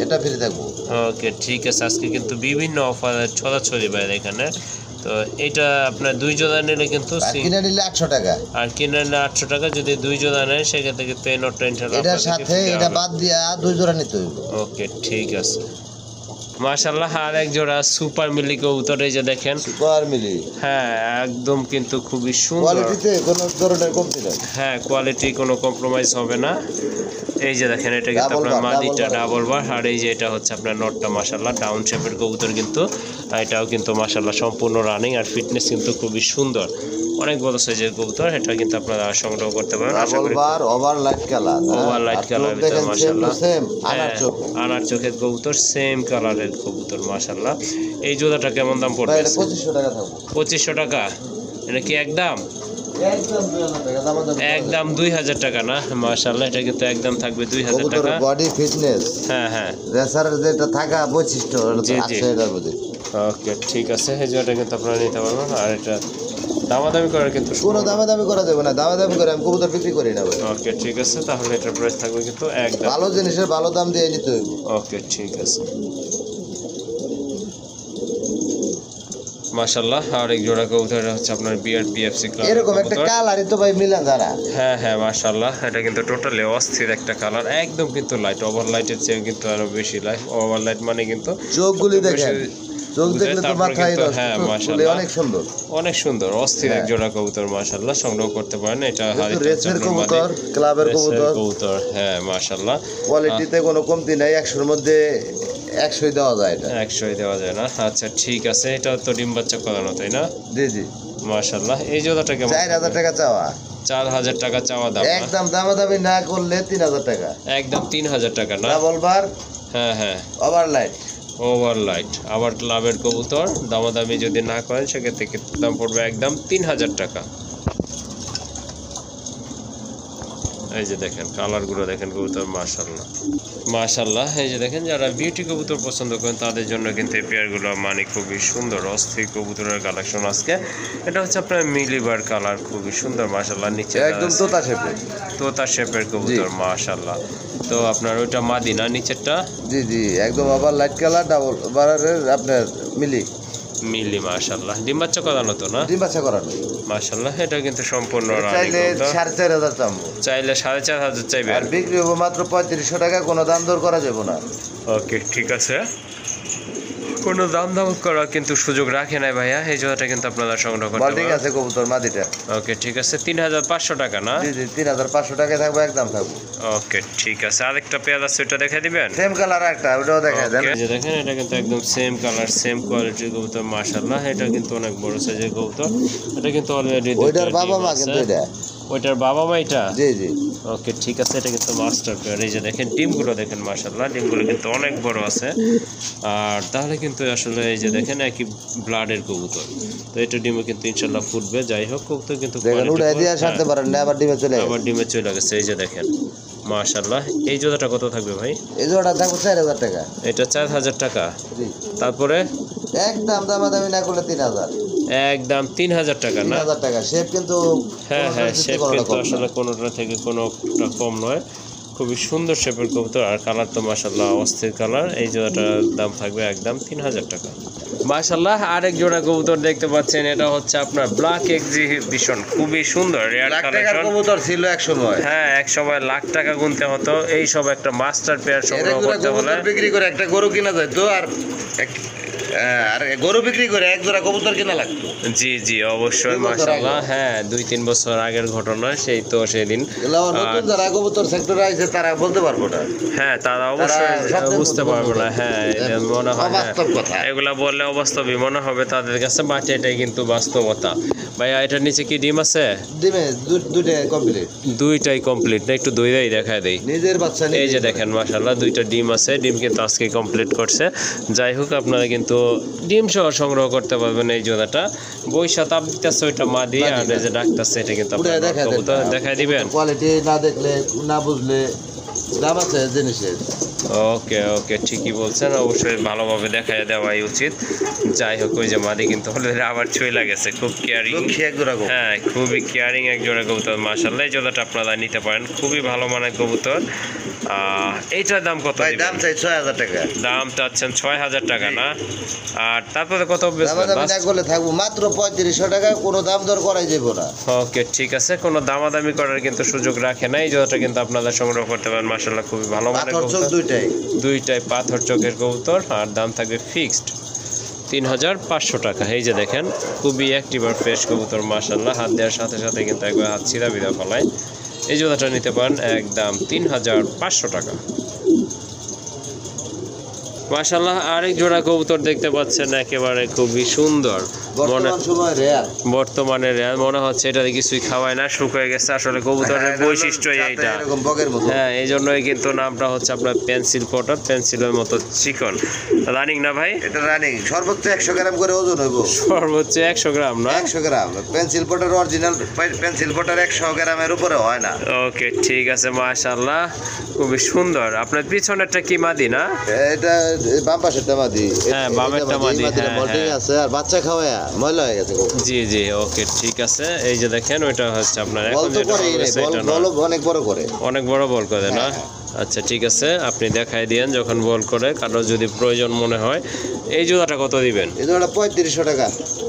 এটা ফ্রি থাকবো। ওকে ঠিক আছে। আজকে কিন্তু বিভিন্ন অফার ছড়াছড়ি বাইরে এখানে। তো এটা আপনার 2 জোড়া নিলে কিন্তু কিনে নিলে 800 টাকা। আর কিনে নিলে 800 টাকা। যদি 2 জোড়া নেন সেক্ষেত্রে কিন্তু এই নটটা ইনশাআল্লাহ এটার সাথে এটা বাদ দিয়া 2 জোড়া নিতে হবে। ওকে ঠিক আছে মাশাআল্লাহ। আর এক জোড়া সুপার মিলি কবুতর, এই যে দেখেন সুপার মিলি। হ্যাঁ একদম কিন্তু খুবই সুন্দর। কোয়ালিটিতে কোনো ধরনের কমতি নেই। হ্যাঁ কোয়ালিটি কোনো কম্প্রোমাইজ হবে না। এই যে দেখেন এটা কিন্তু আপনার মাদিটা ডাবল বার, আর এই যে এটা হচ্ছে আপনার নটটা মাশাআল্লাহ ডাউন শেপের কবুতর কিন্তু এটাও কিন্তু মাশাআল্লাহ সম্পূর্ণ রানিং আর ফিটনেস কিন্তু খুবই সুন্দর, অনেক বড় সাইজের কবুতর। এটা কিন্তু আপনারা সংগ্রহ করতে পারেন। ডাবল বার over light colour, over light colour ভিতর মাশাআল্লাহ সেম আনার চোখের কবুতর, সেম কালারের কবুতর মাশাআল্লাহ। এই জোড়াটা কেমন দাম পড়বে? 2500 টাকা থাকবে। 2500 টাকা? এটা কি একদম একদম 2000 টাকা না? মাশাআল্লাহ এটা কিন্তু একদম থাকবে 2000 টাকা। বডি ফিটনেস, হ্যাঁ হ্যাঁ, রেসারের যেটা থাকা বৈশিষ্ট্য এটার মধ্যে। ওকে ঠিক আছে, এই জোড়াটা কিন্তু আপনারা নিতে পারবেন। আর এটা দামাদামি করার কিন্তু কোনো দামাদামি করা যাবে না, দামাদামি করে আমি কবুতর বিক্রি করি না ভাই। ওকে ঠিক আছে, তাহলে এটার প্রাইস থাকবে কিন্তু একদম ভালো জিনিসের ভালো দাম দিয়ে নিতে হবে। ওকে ঠিক আছে মাশাআল্লাহ। আর এক জোড়া কবুতর হচ্ছে আপনার বিআরপিএফসি ক্লাব, এরকম একটা কালারই তো ভাই মিলান যারা। হ্যাঁ হ্যাঁ মাশাআল্লাহ, এটা কিন্তু টোটালি অস্থির একটা কালার, একদম কিন্তু লাইট, ওভার লাইটের চেয়ে কিন্তু আরো বেশি লাইট। ওভার লাইট মানে কিন্তু চোখগুলি দেখেন, চোখ দেখলে তো মাথায় নষ্ট। হ্যাঁ মাশাআল্লাহ অনেক সুন্দর, অনেক সুন্দর অস্থির এক জোড়া কবুতর মাশাআল্লাহ, সংগ্রহ করতে পারেন। এটা রেসের কবুতর, ক্লাবের কবুতর, হ্যাঁ মাশাআল্লাহ কোয়ালিটিতে কোনো কমতি নাই, 100 এর মধ্যে 100 দেওয়া যায়, এটা 100 দেওয়া যায় না? আচ্ছা ঠিক আছে, এটা তো ডিম বাচ্চা করানো তাই না? জি জি মাশাআল্লাহ। এই জোড়াটা কেমন? 4000 টাকা চাওয়া। 4000 টাকা চাওয়া দাম, একদম দামাদামি না করলে 3000 টাকা, একদম 3000 টাকা না? ডাবল বার, হ্যাঁ হ্যাঁ ওভার লাইট, ওভার লাইট আবার ক্লাবের কবুতর, দামাদামি যদি না করেন সেক্ষেত্রে দাম পড়বে একদম 3000 টাকা। এই যে দেখেন কালারগুলো দেখেন কবুতর মাশাআল্লাহ মাশাআল্লাহ। এই যে দেখেন যারা বিউটি কবুতর পছন্দ করেন তাদের জন্য কিন্তু এই পেয়ারগুলো মানে খুবই সুন্দর অস্থির কবুতরের কালেকশন আজকে। এটা হচ্ছে আপনার মিলিবার কালার, খুবই সুন্দর মাশাআল্লাহ। নিচে একদম তোতা শেপে, তোতা শেপের কবুতর মাশাআল্লাহ। তো আপনার ওইটা মাদি না নিচেরটা? জি জি একদম ওভার লাইট কালার, ডাবল বারের আপনার মিলি মাশাআল্লাহ। ডিম বাচ্চা করানো তো না? ডিম বাচ্চা করানো মাশাআল্লাহ। এটা কিন্তু সম্পূর্ণ চাইলে 4500 চামবো, চাইলে 4500 চাইবে, আর বিক্রি হবে মাত্র 3500 টাকা, কোনো দাম দর করা যাবে না। ওকে ঠিক আছে, কোনো দাম করার কিন্তু সুযোগ রাখে নাই ভাইয়া। এই জোড়াটা কিন্তু আপনারা সংগ্রহ করতে পারেন। ঠিক আছে কবুতর মাদিটা। ওকে ঠিক আছে, 3500 টাকা না? জি জি 3500 টাকা থাকবে, একদম থাকবে। ওকে ঠিক আছে, আরেকটা পেয়ার আছে ওটা দেখাই দিবেন? সেম কালার একটা, ওটাও দেখাই দেন। এই যে দেখেন এটা কিন্তু একদম সেম কালার সেম কোয়ালিটির কবুতর মাশাআল্লাহ। এটা কিন্তু অনেক বড় সাইজের কবুতর, এটা কিন্তু অলরেডি ওইটার বাবা মা কিন্তু এটা, ওইটার বাবা মা এটা? জি জি ওকে ঠিক আছে, এটা কিন্তু মাস্টার পেয়ার। এই যে দেখেন ডিমগুলো দেখেন মাশাআল্লাহ, ডিমগুলো কিন্তু অনেক বড় আছে। আর তাহলে কিন্তু আসলে এই যে দেখেন একই ব্লাডের কবুতর, তো এটা ডিমে কিন্তু ইনশাআল্লাহ ফুটবে। যাই হোক কবুতর কিন্তু দেখেন উড়াই দিয়ে ছাড়তে পারেন না, আবার ডিমে চলে গেছে। এই যে দেখেন মাশাআল্লাহ। এই জোড়াটা কত থাকবে ভাই? এই জোড়াটা থাকবে 4000 টাকা। এটা 4000 টাকা? জি। তারপরে একদম দামাদামি না করলে 3000, একদম 3000 টাকা না? 3000 টাকা। শেপ কিন্তু হ্যাঁ হ্যাঁ, শেপ কিন্তু আসলে কোনোটা থেকে কোনোটা কম নয়, খুবই সুন্দর শেপের কবুতর। আর কালার তো মাশাআল্লাহ অস্থির কালার। এই জোড়াটার দাম থাকবে একদম 3000 টাকা মাশাআল্লাহ। আরেক জোড়া কবুতর দেখতে পাচ্ছেন, এটা হচ্ছে আপনার ব্ল্যাক এক্সিবিশন, খুবই সুন্দর রেয়ার কালেকশন। কবুতর ছিল এক সময়, হ্যাঁ এক সময় লাখ টাকা গুনতে হতো। এই সব একটা মাস্টার পেয়ার সংগ্রহ করতে হলে বিক্রি করে একটা গরু কিনা যেত, আর গরু বিক্রি করে এক জোড়া কবুতর কিনা লাগতো। জি জি অবশ্যই মাশাআল্লাহ। হ্যাঁ 2-3 বছর আগের ঘটনা, সেই তো সেদিন নতুন যারা কবুতর সেক্টরে আছে তারা বলতে পারবো না। হ্যাঁ তারা অবশ্যই বুঝতে পারবে না। হ্যাঁ মনে হয় এগুলা বললে অবাস্তবই মনে হবে তাদের কাছে, বাট এটাই কিন্তু বাস্তবতা। ভাইয়া এটার নিচে কি ডিম আছে? ডিমে দুইটাই কমপ্লিট, দুইটাই কমপ্লিট না? একটু দুইটাই দেখায় দেই। নিজের বাচ্চা, এই যে দেখেন মাশাআল্লাহ দুইটা ডিম আছে, ডিম কিন্তু আজকে কমপ্লিট করছে। যাই হোক আপনারা কিন্তু ডিম সহ সংগ্রহ করতে পারবেন। এই জোড়াটা বৈশা তাপ দিতেছে, ওইটা মাদি, আর এই যে ডাকতেছে এটা কিন্তু আপনারা দেখাই দিবেন। কোয়ালিটি না দেখলে না বুঝলে দাম আছে জিনিসের। ওকে ওকে ঠিকই বলছেন, অবশ্যই ভালোভাবে দেখাই দেওয়াই উচিত। যাই হোক ওই যে মাদি কিন্তু অলরেডি আবার চলে গেছে, খুব কেয়ারিং। হ্যাঁ খুবই কেয়ারিং এক জোড়া কবুতর মাশাআল্লাহ। এই জোড়াটা আপনারা নিতে পারেন, খুবই ভালো মানের কবুতর। এইটার দাম কত? দাম চাই 6000 টাকা। দাম চাচ্ছেন 6000 টাকা না? আর তারপরে কত করলে থাকবো মাত্র 3500 টাকা, কোনো দাম দর করাই যাবো না। ওকে ঠিক আছে, কোনো দামাদামি করার কিন্তু সুযোগ রাখে না। এই জোড়াটা কিন্তু আপনারা সংগ্রহ করতে পারেন মাশাআল্লাহ, খুবই ভালো মানের কবুতর। দুইটাই পাথর চোখের কবুতর, আর দাম থাকবে ফিক্সড 3500 টাকা। এই যে দেখেন খুবই অ্যাক্টিভ আর ফ্রেশ কবুতর মাশাআল্লাহ, হাত দেওয়ার সাথে সাথে কিন্তু একবার হাত ছিঁড়া বিড়া ফলায়। এই জোড়াটা নিতে পারেন একদম 3500 টাকা। মাশাআল্লাহ আরেক জোড়া কবুতর দেখতে পাচ্ছেন, একেবারে খুবই সুন্দর, বর্তমানে মনে হচ্ছে এটা কিছুই খাওয়ায় না, শুকিয়ে গেছে। আসলে কবুতরের বৈশিষ্ট্য এইটা, হ্যাঁ, এই জন্যই কিন্তু নামটা হচ্ছে আপনার পেন্সিল পটার, পেন্সিলের মতো চিকন। রানিং না ভাই? এটা রানিং, সর্বোচ্চ 100 গ্রাম করে ওজন হইব। সর্বোচ্চ 100 গ্রাম না? 100 গ্রাম। পেন্সিল পটার অরিজিনাল পেন্সিল পটার 100 গ্রামের উপরে হয় না। ওকে, ঠিক আছে, মাশাআল্লাহ খুবই সুন্দর। আপনার পিছনেরটা কি মাদি না? এটা বাম পাশেরটা মাদি। হ্যাঁ, বামেরটা মাদি। হ্যাঁ, মল্টিং আছে আর বাচ্চা খাওয়ায় ময়লা হয়ে গেছে। জি জি, ওকে, ঠিক আছে। এই যে দেখেন, ওইটা হচ্ছে আপনার এখন যেটা অনেক বড় করে, অনেক বড় বল করে না? আচ্ছা, ঠিক আছে, আপনি দেখাই দিয়েন যখন বল করে, কারো যদি প্রয়োজন মনে হয়। এই জোড়াটা কত দিবেন? এই জোড়াটা 3500 টাকা।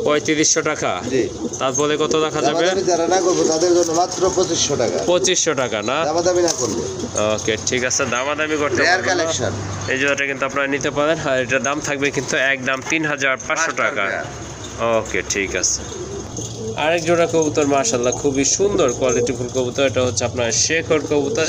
3500 টাকা? জি। তারপরে কত রাখা যাবে? যারা না করবো তাদের জন্য মাত্র 2500 টাকা। 2500 টাকা না? দামাদামি না করলে। ওকে, ঠিক আছে, দামাদামি করতে রেয়ার কালেকশন। এই জোড়াটা কিন্তু আপনারা নিতে পারেন, আর এটার দাম থাকবে কিন্তু একদম 3500 টাকা। ওকে, ঠিক আছে। আরেক জোড়া কবুতর মাশাআল্লাহ খুবই সুন্দর কোয়ালিটিফুল কবুতর, এটা হচ্ছে আপনার শেখর কবুতর,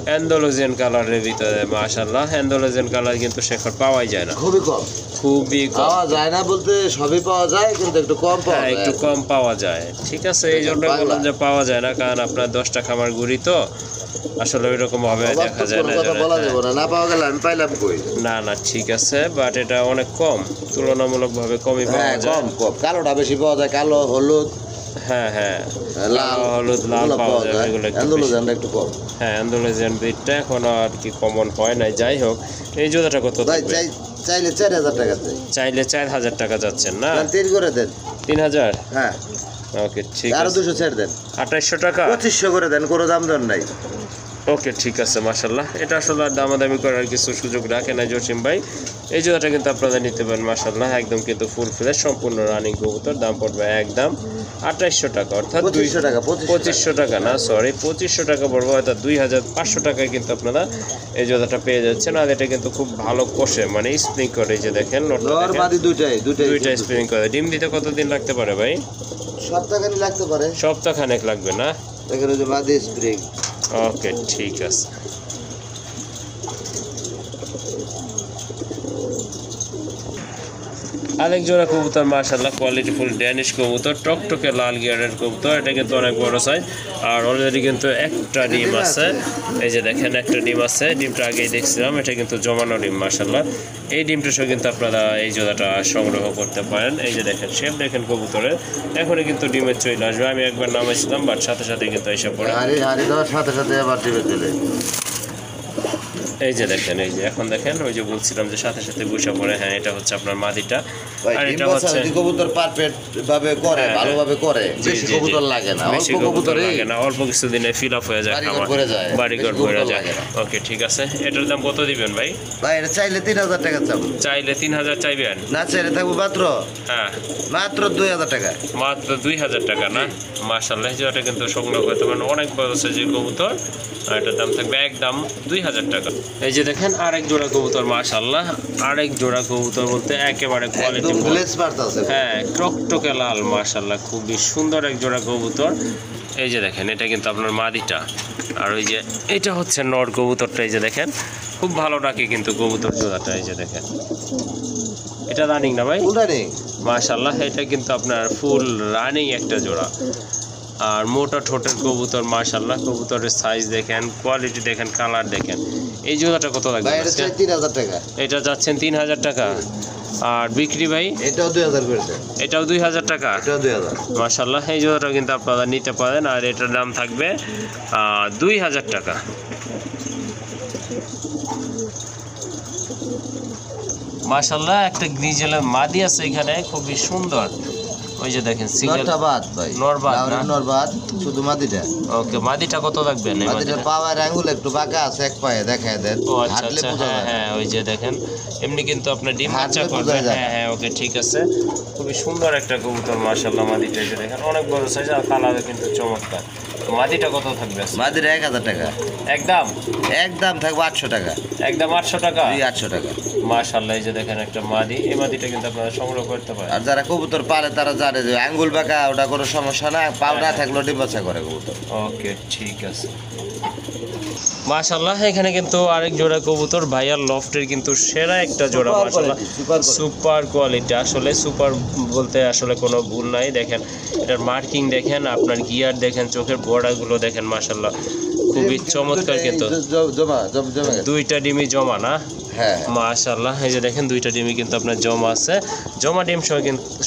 অ্যান্ডালুজিয়ান কালারের ভিতরে। মাশাআল্লাহ অ্যান্ডালুজিয়ান কালার কিন্তু শেখর পাওয়াই যায় না, খুবই কম, খুবই কম পাওয়া যায় না বলতে সবই পাওয়া যায়, কিন্তু একটু কম পাওয়া যায়। একটু কম পাওয়া যায়, ঠিক আছে। এই জন্য বললাম যে পাওয়া যায় না, কারণ আপনার 10টা খামার গুড়ি তো আসলে ওই রকম ভাবে দেখা যায় না। না পাওয়া গেলে আমি পাইলাম কই? না না, ঠিক আছে, বাট এটা অনেক কম, তুলনামূলকভাবে কমই পাওয়া যায়। কম কম, কালোটা বেশি পাওয়া যায়, কালো হলুদ। হ্যাঁ হ্যাঁ, লাল হলুদ লাল পাওয়া যায়, এগুলো একটু কম। হ্যাঁ, অ্যান্ডালুজিয়ান ব্রিডটা এখনো আর কি কমন হয় নাই। যাই হোক, এই জোড়াটা কত? চাইলে 4000 টাকা চাই। চাইলে 4000 টাকা যাচ্ছেন না? 3 করে দেন। 3000? হ্যাঁ, ওকে, ঠিক আরো আছে। 200 ছেড়ে দেন। 2800 টাকা? 2500 করে দেন, কোনো দাম দর নাই। ওকে, ঠিক আছে, মাশাআল্লাহ। এটা আসলে আর দামাদামি করার কিছু সুযোগ রাখে না জসিম ভাই। এই জোড়াটা কিন্তু আপনারা নিতে পারেন, মাশাআল্লাহ একদম কিন্তু ফুল ফ্রেশ সম্পূর্ণ রানিং কবুতর। দাম পড়বে একদম 2800 টাকা, অর্থাৎ 2500 টাকা। 2500 টাকা না, সরি, 2500 টাকা পড়বে, অর্থাৎ 2500 টাকায় কিন্তু আপনারা এই জোড়াটা পেয়ে যাচ্ছেন। আর এটা কিন্তু খুব ভালো কষে, মানে স্প্রিং করে। এই যে দেখেন, দুইটাই স্প্রিং করে। ডিম দিতে কতদিন লাগতে পারে ভাই? সপ্তাহখানেক লাগতে পারে। সপ্তাহখানেক লাগবে না? দেখেন ওই যে মাদি স্প্রিং। ওকে, ঠিক আছে। আরেক জোড়া কবুতর মাশাআল্লাহ কোয়ালিটিফুল ড্যানিশ কবুতর, টকটকে লাল গিয়ারের কবুতর। এটা কিন্তু অনেক বড় সাইজ, আর অলরেডি কিন্তু একটা ডিম আছে। এই যে দেখেন, একটা ডিম আছে, ডিমটা আগেই দেখছিলাম। এটা কিন্তু জমানো ডিম মাশাআল্লাহ। এই ডিমটা সহ কিন্তু আপনারা এই জোড়াটা সংগ্রহ করতে পারেন। এই যে দেখেন, শেপ দেখেন কবুতরের, এখনই কিন্তু ডিমের চলে আসবে। আমি একবার নামাইছিলাম, বাট সাথে সাথে কিন্তু এসে পড়ে। সাথে সাথে আবার ডিমে চলে। এই যে দেখেন, এই যে এখন দেখেন, ওই যে বলছিলাম যে সাথে সাথে বসে পড়ে। হ্যাঁ, এটা হচ্ছে আপনার মাদিটা, আর এটা হচ্ছে কবুতর পারফেক্ট ভাবে করে, ভালোভাবে করে, বেশি কবুতর লাগে না, বেশি কবুতর লাগে না, অল্প কিছু দিনে ফিল আপ হয়ে যায়, বাড়িঘর ভরে যায়। ওকে, ঠিক আছে। এটার দাম কত দিবেন ভাই? ভাই এটা চাইলে 3000 টাকা চাবো। চাইলে 3000 চাইবেন? না চাইলে থাকবো মাত্র, হ্যাঁ, মাত্র 2000 টাকা। মাত্র 2000 টাকা না? মাশাআল্লাহ, যেটা কিন্তু সংগ্রহ করতে পারেন, অনেক বড় সাইজের কবুতর। আর এটার দাম থাকবে একদম 2000 টাকা। এই যে দেখেন, আরেক জোড়া কবুতর মাশাআল্লাহ, আরেক জোড়া কবুতর বলতে একেবারে কোয়ালিটি, হ্যাঁ, টকটকে লাল মাশাআল্লাহ, খুবই সুন্দর এক জোড়া কবুতর। এই যে দেখেন, এটা কিন্তু আপনার মাদিটা, আর ওই যে এটা হচ্ছে নর কবুতরটা। এই যে দেখেন, খুব ভালো ডাকে কিন্তু কবুতর জোড়াটা। এই যে দেখেন, এটা রানিং না ভাই? মাশাআল্লাহ, এটা কিন্তু আপনার ফুল রানিং একটা জোড়া। আর মোটা ঠোঁটের কবুতর মাশাআল্লাহ, কবুতরের সাইজ দেখেন, কোয়ালিটি দেখেন, কালার দেখেন। এই জোড়াটা কত লাগবে? এটা 3000 টাকা। এটা যাচ্ছেন 3000 টাকা। আর বিক্রি ভাই? এটাও 2000 করে দেন। এটাও 2000 টাকা? এটাও 2000। মাশাআল্লাহ, এই জোড়াটা কিন্তু আপনারা নিতে পারেন। আর এটার দাম থাকবে 2000 টাকা। মাশাআল্লাহ, একটা গ্রিজেলের মাদি আছে এখানে, খুবই সুন্দর। ওই যে দেখেন, সিঙ্গেলটাবাদ ভাই, নরবাদ শুধু মাদিটা। ওকে, মাদিটা কত লাগবে? মাদিটা পাওয়ার আঙ্গুল একটু বাঁকা আছে, এক পায়ে দেখায় দেন। ও আচ্ছা আচ্ছা, হ্যাঁ হ্যাঁ, ওই যে দেখেন, এমনি কিন্তু আপনার ডিম বাচ্চা করবে। হ্যাঁ হ্যাঁ, ওকে, ঠিক আছে। খুবই সুন্দর একটা কবুতর মাশাআল্লাহ মাদিটা। এই যে দেখেন, অনেক বড় সাইজ, আর কালারও কিন্তু চমৎকার। মাদিটা কত থাকবে? মাদির 1000 টাকা একদম একদম থাকবে 800 টাকা একদম 800 টাকা। 800 টাকা। মাশাআল্লাহ, এই যে দেখেন একটা মাদি, এই মাদিটা কিন্তু আপনারা সংগ্রহ করতে পারেন। আর যারা কবুতর পালে তারা জানে যে আঙ্গুল বাঁকা ওটা কোনো সমস্যা না, পাউডার থাকলেও ডিম বাচ্চা করে কবুতর। ওকে, ঠিক আছে। মাশাআল্লাহ, এখানে কিন্তু আরেক জোড়া কবুতর, ভাইয়ার লফটের কিন্তু সেরা একটা জোড়া। মাশাআল্লাহ, সুপার কোয়ালিটি। আসলে সুপার বলতে আসলে কোনো ভুল নাই। দেখেন এটার মার্কিং দেখেন, আপনার গিয়ার দেখেন, চোখের বর্ডারগুলো দেখেন। মাশাআল্লাহ, খুবই চমৎকার। কিন্তু দুইটা ডিমই জমা না? হ্যাঁ মাশাআল্লাহ, এই যে দেখেন দুইটা ডিমই কিন্তু আপনার জমা আছে। জমা ডিম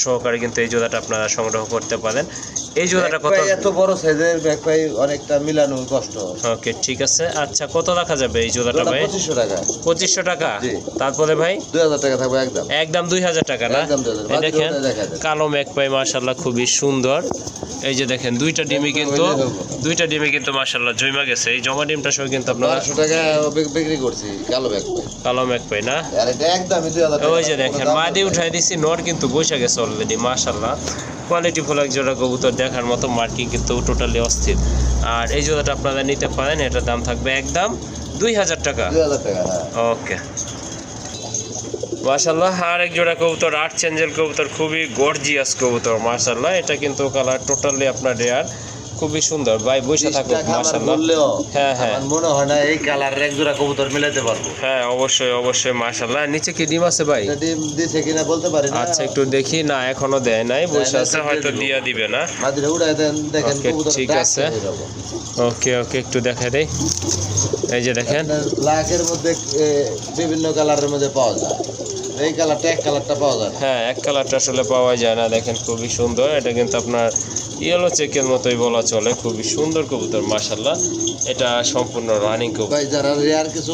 সহকারে কিন্তু এই জোড়াটা আপনারা সংগ্রহ করতে পারেন। এই জোড়াটা কত? এত বড় সাইজের ব্যাক পাই অনেকটা মিলানো কষ্ট। ওকে, ঠিক আছে। আচ্ছা, কত রাখা যাবে এই জোড়াটা ভাই? 2500 টাকা। 2500 টাকা। তারপরে ভাই 2000 টাকা থাকবে একদম। একদম 2000 টাকা না? এই দেখেন কালো ম্যাকপাই, মাশাআল্লাহ খুবই সুন্দর। এই যে দেখেন দুইটা ডিমই কিন্তু মাশাআল্লাহ জমা গেছে। এই জমা ডিমটা সহ কিন্তু আপনারা 1200 টাকা বিক্রি করছি কালো ম্যাকপাই। কালো ম্যাকপাই না? আর এটা একদমই 2000 টাকা। ওই যে দেখেন মাদি উঠাই দিছি, নর কিন্তু বসে গেছে অলরেডি। মাশাআল্লাহ, কোয়ালিটি ফুল এক জোড়া কবুতর, দেখার মতো। মার্কিং কিন্তু টোটালি অস্থির। আর এই জোড়াটা আপনারা নিতে পারেন। এটার দাম থাকবে একদম 2000 টাকা। 2000 টাকা। ওকে, মাশাআল্লাহ, আর এক জোড়া কবুতর, আর্ট চেঞ্জেল কবুতর, খুবই গর্জিয়াস কবুতর। মাশাআল্লাহ, এটা কিন্তু কালার টোটালি আপনার রেয়ার, খুবই সুন্দর। ভাই বসে থাকুক। মাশাআল্লাহ, হ্যাঁ হ্যাঁ, আমার মনে হয় না এই কালারের এক জোড়া কবুতর মিলাতে পারবো। হ্যাঁ অবশ্যই অবশ্যই। মাশাআল্লাহ, নিচে কি ডিম আছে ভাই? ডিম দিছে কিনা বলতে পারি না। আচ্ছা, একটু দেখি। না, এখনো দেয় নাই, বসে আছে, হয়তো দিয়া দিবে না। মাদিরে উড়ায় দেন, দেখেন কবুতর ঠিক আছে। ওকে ওকে, একটু দেখা দেই। এই যে দেখেন ব্ল্যাকের মধ্যে বিভিন্ন কালারের মধ্যে পাওয়া যায়, এই কালারটা এক কালারটা পাওয়া যায়। হ্যাঁ, এক কালারটা আসলে পাওয়া যায় না। দেখেন খুবই সুন্দর। এটা কিন্তু আপনার ইয়েলো চেকের মতোই বলা চলে। খুবই সুন্দর কবুতর। মাশাআল্লাহ, এটা সম্পূর্ণ রানিং কবুতর। ভাই যারা রেয়ার কিছু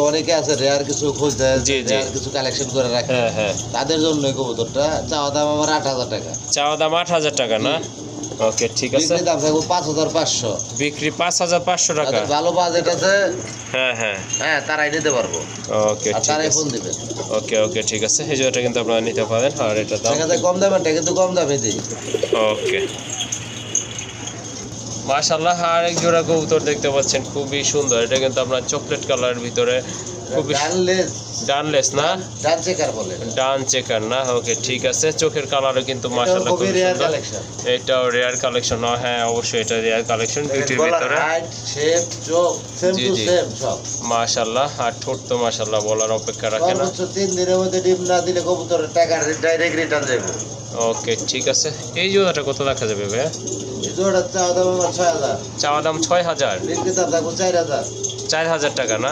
অনেকে আছে রেয়ার কিছু খুঁজতে, রেয়ার কিছু কালেকশন করে রাখে, হ্যাঁ হ্যাঁ, তাদের জন্য কবুতরটা চাওয়া দাম আমার 8000 টাকা। চাওয়া দাম 8000 টাকা না? ওকে, ঠিক আছে। বিক্রি দাম থাকবে 5500। বিক্রি 5500 টাকা। ভালো বাজেট আছে, হ্যাঁ হ্যাঁ হ্যাঁ তারাই নিতে পারবো। ওকে, আর ঠিক তারাই আছে। ফোন দিবে। ওকে ওকে, ঠিক আছে। এই জোড়াটা কিন্তু আপনারা নিতে পারেন। আর এটা দাম কম দামেরটা কিন্তু কম দামে দিই। ওকে, মাশাআল্লাহ, আর এক জোড়া কবুতর দেখতে পাচ্ছেন, খুবই সুন্দর। এটা কিন্তু আপনার চকলেট কালারের ভিতরে, খুবই ডানলেস না? ডান চেকার বলে। ডান চেকার না? ওকে, ঠিক আছে। চোখের কালারও কিন্তু মাশাআল্লাহ খুব সুন্দর। এটাও রেয়ার কালেকশন। হ্যাঁ অবশ্যই, এটা রেয়ার কালেকশন। বিউটির ভিতরে শেপ চোখ সেম টু সেম সব মাশাআল্লাহ। আর ঠোঁট তো মাশাআল্লাহ বলার অপেক্ষা রাখে না। সর্বোচ্চ 3 দিনের মধ্যে ডিম না দিলে কবুতরের টাকা ডাইরেক্ট রিটার্ন যাবে। ওকে, ঠিক আছে। এই জোড়াটা কত রাখা যাবে ভাই? এই জোড়া চাওয়া দাম আমার 6000। চাওয়া দাম 6000। বিক্রি দাম থাকবে 4000। 4000 টাকা না?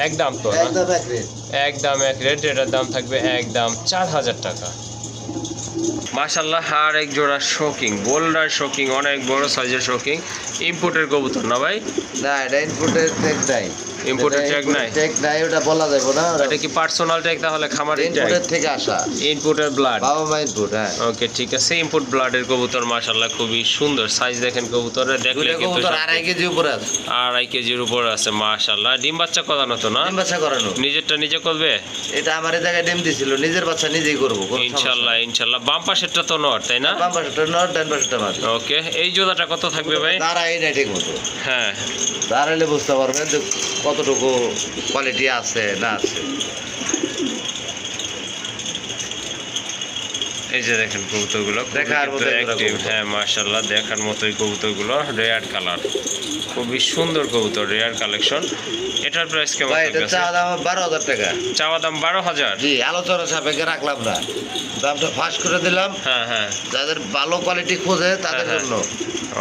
একদম তো না? একদম এক রেট। একদম এক রেট। এটার দাম থাকবে একদম 4000 টাকা। মাশাআল্লাহ, আর এক জোড়া শোকিং, বোল্ডার শোকিং, অনেক বড় সাইজের শোকিং। ইম্পোর্টের কবুতর না ভাই? না, এটা ইম্পোর্টের ট্যাগ নাই। ইম্পোর্টের ট্যাগ নাই? ট্যাগ নাই, ওটা বলা যাবে না। এটা কি পার্সোনাল ট্যাগ? তাহলে খামারের ট্যাগ? ইম্পোর্টের থেকে আসা। ইম্পোর্টের ব্লাড? বাবা মা ইম্পোর্ট। হ্যাঁ ওকে, ঠিক আছে। ইম্পোর্ট ব্লাডের কবুতর। মাশাআল্লাহ, খুবই সুন্দর সাইজ। দেখেন কবুতরের, দেখলে কিন্তু কবুতর 2.5 কেজি উপরে আছে। 2.5 কেজির উপর আছে। মাশাআল্লাহ, ডিম বাচ্চা করানো তো না? ডিম বাচ্চা করানো। নিজেরটা নিজে করবে? এটা আমার এই জায়গায় ডিম দিছিল, নিজের বাচ্চা নিজেই করব ইনশাআল্লাহ ইনশাআল্লাহ। বাম পাশেরটা তো নর, তাই না? বাম পাশেরটা নর, ডান পাশেরটা মাদি। ওকে, এই জোড়াটা কত থাকবে ভাই? দাঁড়াই নাই ঠিক মতো। হ্যাঁ, দাঁড়াইলে বুঝতে পারবেন যে কতটুকু কোয়ালিটি আছে না আছে। এই যে দেখেন কবুতরগুলো দেখার মতো অ্যাক্টিভ। হ্যাঁ মাশাআল্লাহ, দেখার মতোই কবুতরগুলো। রেয়ার কালার, খুবই সুন্দর কবুতর, রেয়ার কালেকশন। এটার প্রাইস কেমন ভাই, থাকবে? এটা চাওয়া দাম 12000 টাকা। চাওয়া দাম 12000? জি, আলোচনা সাপেক্ষে রাখলাম না, দামটা ফাঁস করে দিলাম। হ্যাঁ হ্যাঁ, যাদের ভালো কোয়ালিটি খোঁজে তাদের জন্য।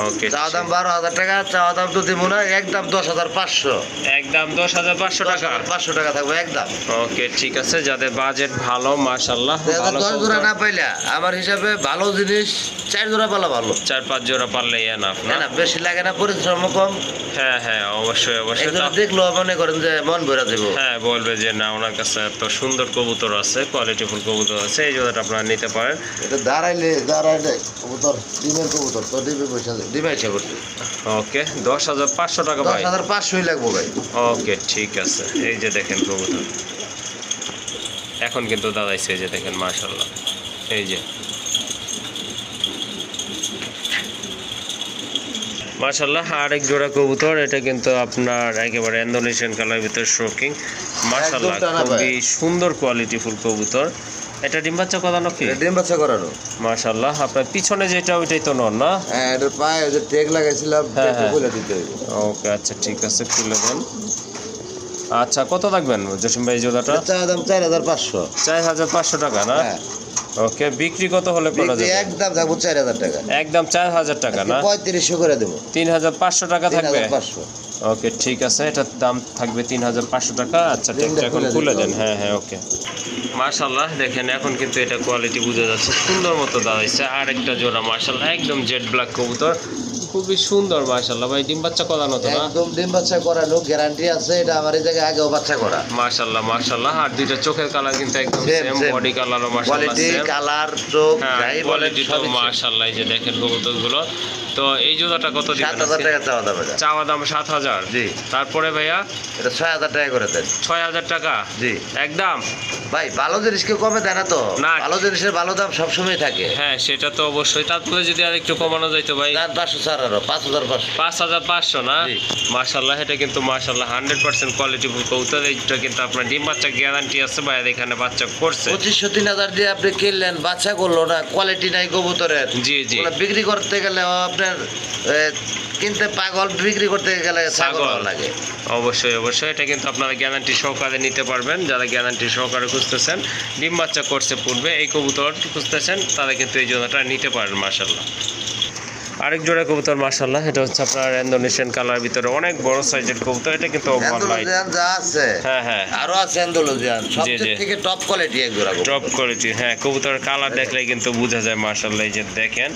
ওকে, চাওয়া দাম 12000 টাকা। চাওয়া দাম তো দিব না, একদম 10500। একদম 10500 টাকা? 500 টাকা থাকবে একদম। ওকে, ঠিক আছে। যাদের বাজেট ভালো, মাশাআল্লাহ, ভালো 10 জোড়া না পাইলা আমার হিসাবে ভালো জিনিস 4 জোড়া পালা ভালো। 4-5 জোড়া পারলেই এনাফ না না? না, বেশি লাগে না, পরিশ্রম কম। হ্যাঁ হ্যাঁ, অবশ্যই অবশ্যই। এগুলো দেখলো মনে করেন যে মন ভরে দেবো। হ্যাঁ, বলবে যে না, ওনার কাছে এত সুন্দর কবুতর আছে, কোয়ালিটিফুল কবুতর আছে, এই জোড়াটা আপনারা নিতে পারেন। এটা দাঁড়াইলে কবুতর, ডিমের কবুতর তো ডিমে পয়সা ডিমে ইচ্ছা করছে। ওকে, 10500 টাকা ভাই? 10500 লাগবো ভাই। ওকে, ঠিক আছে। এই যে দেখেন কবুতর এখন কিন্তু দাদাইছে, এই যে দেখেন মাশাআল্লাহ। এই যে মাশাআল্লাহ আরেক জোড়া কবুতর, এটা কিন্তু আপনার একেবারে ইন্দোনেশিয়ান কালার ভিতর শোকিং, মাশাআল্লাহ একদম টানা খুবই সুন্দর কোয়ালিটিফুল কবুতর। এটা ডিম বাচ্চা করানো কি? ডিম বাচ্চা করানো। মাশাআল্লাহ আপনার পিছনে যেটা ওইটাই তো নর না? হ্যাঁ, এটা পায়ে যে টেগ লাগাইছিলাম হ্যাঁ, হ্যাঁ। খুলে দিতে হবে। ওকে আচ্ছা ঠিক আছে, খুলে দেন। আচ্ছা কত রাখবেন জসিম ভাই জোড়াটা? চা দাম 4500। 4500 টাকা না? হ্যাঁ, ওকে, বিক্রি কত হলে করা বিক্রি যাবে? একদম থাকবো 4000 টাকা। একদম 4000 টাকা না? 3500 করে দেবো। 3500 টাকা থাকবে? 3500। ওকে ঠিক আছে, এটার দাম থাকবে 3500 টাকা। আচ্ছা ঠিক রিংটা এখন খুলে খুলে দিতে দেন। হ্যাঁ হ্যাঁ ওকে। মাশাআল্লাহ দেখেন এখন কিন্তু এটা কোয়ালিটি বোঝা যাচ্ছে, সুন্দর মতো দাঁড়াইছে। আর একটা জোড়া মাশাআল্লাহ একদম জেড ব্ল্যাক কবুতর, খুবই সুন্দর মাশাআল্লাহ। ভাই ডিম বাচ্চা করানো তো না? একদম ডিম বাচ্চা করানো, গ্যারান্টি আছে। এটা আমার এই জায়গায় আগেও বাচ্চা করা। মাশাআল্লাহ মাশাআল্লাহ। আর দুইটা চোখের কালার কিন্তু একদম Same, সেম, same. বডি কালারও মাশাআল্লাহ কোয়ালিটি, সেম। কালার, চোখ, হ্যাঁ যাই বলেন কোয়ালিটি তো সবই same। মাশাআল্লাহ। এই যে দেখেন কবুতরগুলো। তো এই জোড়াটা কত দিবেন? 7000 টাকা চাওয়া দাম এটা। চাওয়া দাম 7000। জি। তারপরে ভাইয়া এটা 6000 টাকা করে দেন। 6000 টাকা জি। একদম। ভাই ভালো জিনিস কেউ কমে দেয় না তো। না। ভালো জিনিসের ভালো দাম সবসময় থাকে। হ্যাঁ সেটা তো অবশ্যই। তারপরে যদি আর একটু কমানো যাইতো ভাই? দাম 500 ছাড় আরো 5500। 5500 না? জি। মাশাআল্লাহ এটা কিন্তু মাশাআল্লাহ 100% কোয়ালিটিফুল কবুতর। এইটা কিন্তু আপনার ডিম বাচ্চা গ্যারান্টি আছে, ভাই এখানে বাচ্চা করছে। 2500-3000 দিয়ে আপনি কিনলেন, বাচ্চা করলো না, কোয়ালিটি নাই কবুতরের। জি জি। ওগুলো বিক্রি করতে গেলে আপনার কিনতে পাগল, বিক্রি করতে গেলে ছাগল ছাগল। লাগে। অবশ্যই অবশ্যই, এটা কিন্তু আপনারা গ্যারান্টি সহকারে নিতে পারবেন। যারা গ্যারান্টি সহকারে খুঁজতেছেন, ডিম বাচ্চা করছে পূর্বে এই কবুতর খুঁজতেছেন, তারা কিন্তু এই জোড়াটা নিতে পারেন মাশাআল্লাহ। আরেক জোড়া কবুতর মাশাআল্লাহ, এটা হচ্ছে আপনার ইন্দোনেশিয়ান কালার ভিতরে অনেক বড় সাইজের কবুতর। এটা কিন্তু ওভার লাইট। অ্যান্ডালুজিয়ান যা আছে, হ্যাঁ হ্যাঁ আরো আছে অ্যান্ডালুজিয়ান, সবচেয়ে থেকে টপ কোয়ালিটি এক জোড়া কবুতর। Top quality. হ্যাঁ কবুতরের কালার দেখলে কিন্তু বোঝা যায় মাশাআল্লাহ। এই যে দেখেন